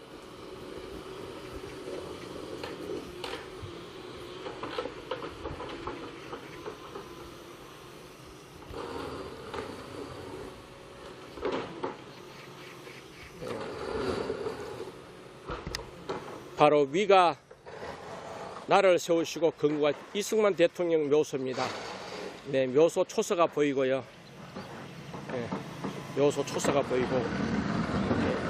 바로 위가 나라를 세우시고 건국한 이승만 대통령 묘소입니다. 묘소 초서가 보이고요. 묘소 초서가 보이고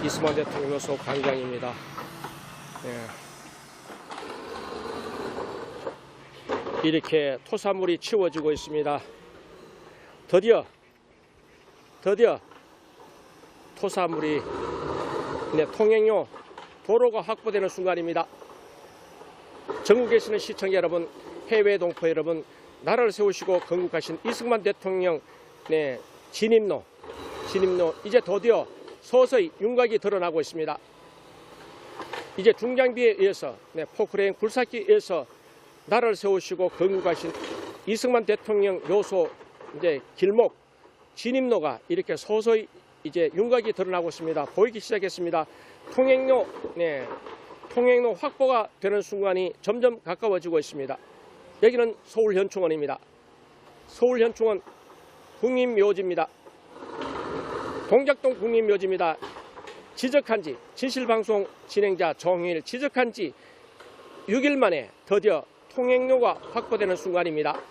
이승만 대통령 묘소 광장입니다. 이렇게 토사물이 치워지고 있습니다. 드디어 토사물이 통행료 도로가 확보되는 순간입니다. 전국에 계시는 시청자 여러분, 해외 동포 여러분, 나라를 세우시고 건국하신 이승만 대통령 진입로 이제 드디어 서서히 윤곽이 드러나고 있습니다. 이제 중장비에 의해서 포크레인 굴삭기에 의해서 나라를 세우시고 건국하신 이승만 대통령 묘소 이제 길목 진입로가 이렇게 서서히 이제 윤곽이 드러나고 있습니다. 보이기 시작했습니다. 통행로 확보가 되는 순간이 점점 가까워지고 있습니다. 여기는 서울현충원입니다. 서울현충원 국립묘지입니다. 동작동 국립묘지입니다. 지적한 지, 진실방송 진행자 정일 지적한 지 6일 만에 드디어 통행료가 확보되는 순간입니다.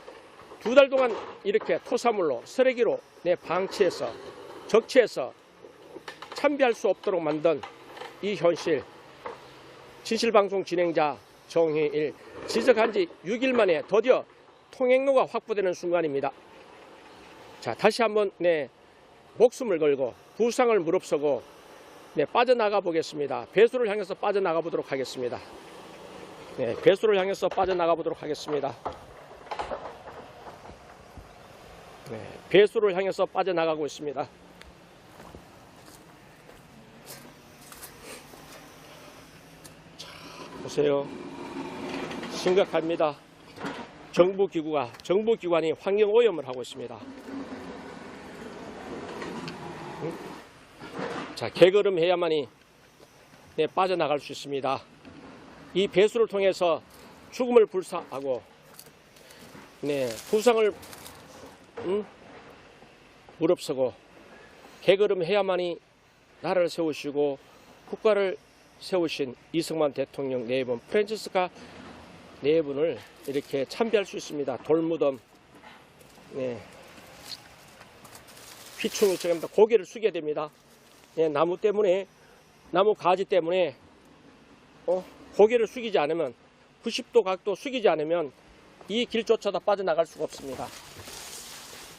2달 동안 이렇게 토사물로 쓰레기로 방치해서 적치해서 참배할 수 없도록 만든 이 현실, 진실방송 진행자 정일 지적한 지 6일 만에 드디어 통행료가 확보되는 순간입니다. 자, 다시 한번 목숨을 걸고 부상을 무릅쓰고 빠져나가 보겠습니다. 배수를 향해서 빠져나가 보도록 하겠습니다. 배수를 향해서 빠져나가 보도록 하겠습니다. 배수를 향해서 빠져나가고 있습니다. 자, 보세요. 심각합니다. 정부기관이 환경오염을 하고 있습니다. 자, 개걸음해야만이 빠져나갈 수 있습니다. 이 배수를 통해서 죽음을 불사하고 부상을 무릅쓰고 개걸음해야만이 나라를 세우시고 국가를 세우신 이승만 대통령 네 분, 프란치스카 네 분을 이렇게 참배할 수 있습니다. 돌무덤, 휘충이 저깁니다. 고개를 숙여야 됩니다. 나무 때문에, 나무 가지 때문에 고개를 숙이지 않으면, 90도 각도 숙이지 않으면 이 길조차도 빠져나갈 수가 없습니다.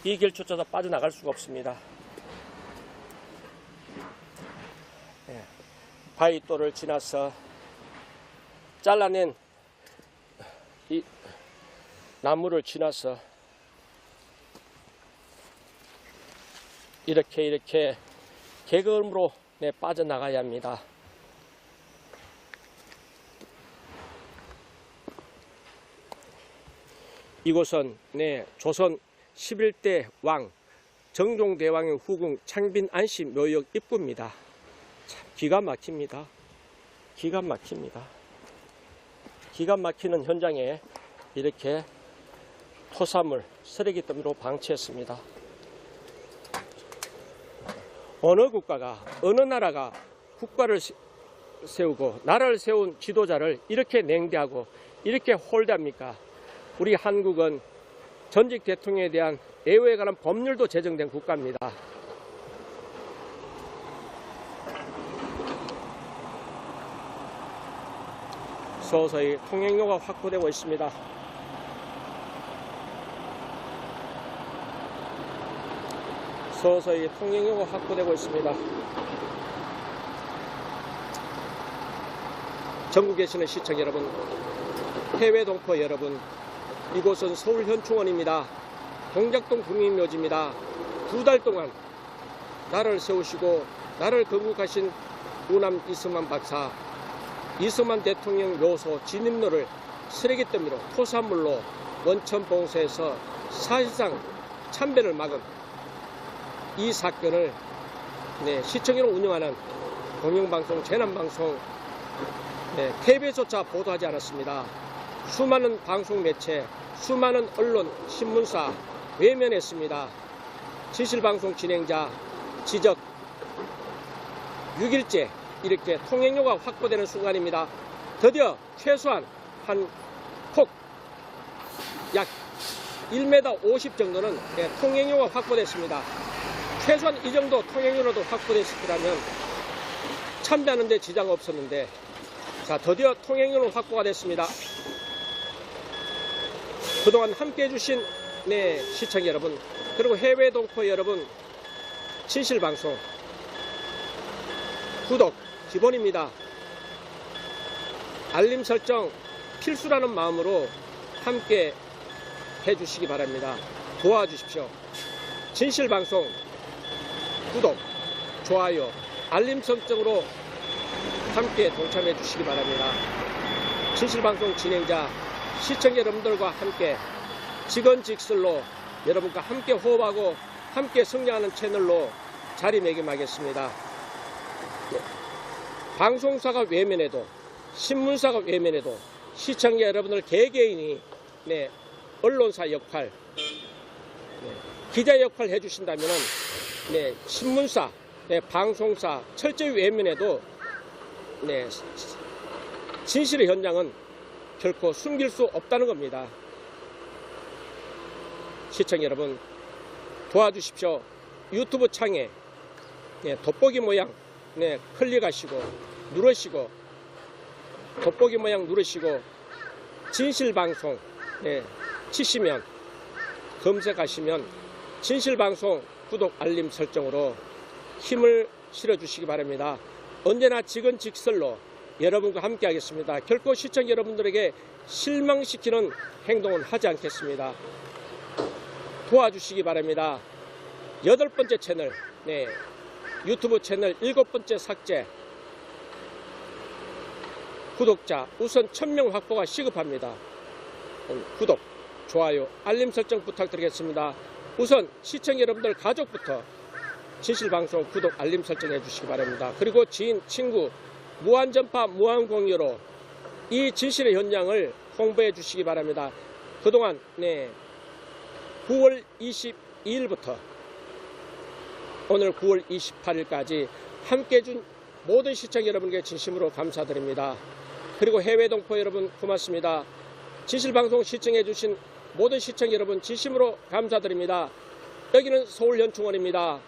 이 길조차도 빠져나갈 수가 없습니다. 바위돌을 지나서 잘라낸 이 나무를 지나서 이렇게 개걸음으로 빠져나가야 합니다. 이곳은 조선 11대 왕 정종대왕의 후궁 창빈 안씨 묘역 입구입니다. 참 기가 막힙니다. 기가 막히는 현장에 이렇게 토사물, 쓰레기 더미로 방치했습니다. 어느 국가가, 어느 나라가 국가를 세우고 나라를 세운 지도자를 이렇게 냉대하고 이렇게 홀대합니까? 우리 한국은 전직 대통령에 대한 애호에 관한 법률도 제정된 국가입니다. 서서히 통행료가 확보되고 있습니다. 서서히 통행료가 확보되고 있습니다. 전국에 계시는 시청 여러분, 해외 동포 여러분, 이곳은 서울현충원입니다. 동작동 국립묘지입니다. 2달 동안 나라를 세우시고 나라를 건국하신 우남 이승만 박사, 이승만 대통령 묘소 진입로를 쓰레기 더미로 토사물로 원천 봉쇄해서 사실상 참배를 막은 이 사건을 시청으로 운영하는 공영방송, 재난방송, TV조차 보도하지 않았습니다. 수많은 방송 매체, 수많은 언론, 신문사 외면했습니다. 진실방송 진행자 지적 6일째 이렇게 통행료가 확보되는 순간입니다. 드디어 최소한 한 폭 약 1m 50 정도는 통행료가 확보됐습니다. 최소한 이 정도 통행료라도 확보됐을 거라면 참배하는 데 지장 없었는데, 자, 드디어 통행료는 확보가 됐습니다. 그동안 함께 해주신 시청자 여러분, 그리고 해외 동포 여러분, 진실방송 구독 기본입니다. 알림 설정 필수라는 마음으로 함께 해주시기 바랍니다. 도와주십시오. 진실방송 구독, 좋아요, 알림 설정으로 함께 동참해 주시기 바랍니다. 진실방송 진행자 시청자 여러분들과 함께 직언직설로 여러분과 함께 호흡하고 함께 승리하는 채널로 자리매김하겠습니다. 방송사가 외면해도, 신문사가 외면해도 시청자 여러분들 개개인이 언론사 역할, 기자 역할 해주신다면 신문사, 방송사 철저히 외면해도 진실의 현장은 결코 숨길 수 없다는 겁니다. 시청자 여러분, 도와주십시오. 유튜브 창에 돋보기 모양 클릭하시고 누르시고, 돋보기 모양 누르시고 진실방송 치시면, 검색하시면 진실방송 구독 알림 설정으로 힘을 실어주시기 바랍니다. 언제나 직언직설로 여러분과 함께 하겠습니다. 결코 시청자 여러분들에게 실망시키는 행동은 하지 않겠습니다. 도와주시기 바랍니다. 8번째 채널, 유튜브 채널 7번째 삭제, 구독자 우선 1000명 확보가 시급합니다. 구독, 좋아요, 알림 설정 부탁드리겠습니다. 우선 시청자 여러분들 가족부터 진실방송 구독 알림 설정해 주시기 바랍니다. 그리고 지인, 친구, 무한전파, 무한공유로 이 진실의 현장을 홍보해 주시기 바랍니다. 그동안 9월 22일부터 오늘 9월 28일까지 함께 해준 모든 시청자 여러분께 진심으로 감사드립니다. 그리고 해외 동포 여러분 고맙습니다. 진실방송 시청해 주신 모든 시청자 여러분 진심으로 감사드립니다. 여기는 서울현충원입니다.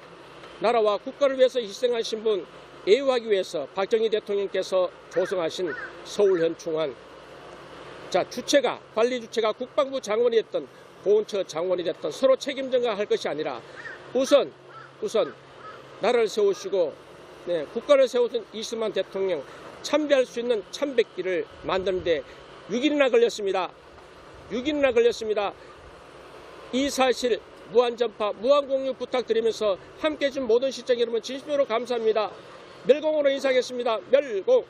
나라와 국가를 위해서 희생하신 분 애우하기 위해서 박정희 대통령께서 조성하신 서울현충원. 자, 주체가, 관리 주체가 국방부 장관이 됐던 보훈처 장관이 됐던 서로 책임 전가할 것이 아니라 우선 나라를 세우시고 국가를 세우던 이승만 대통령 참배할 수 있는 참배길을 만드는데 6일이나 걸렸습니다. 6일이나 걸렸습니다. 이 사실 무한전파, 무한공유 부탁드리면서 함께해 준 모든 시청자 여러분 진심으로 감사합니다. 멸공으로 인사하겠습니다. 멸공.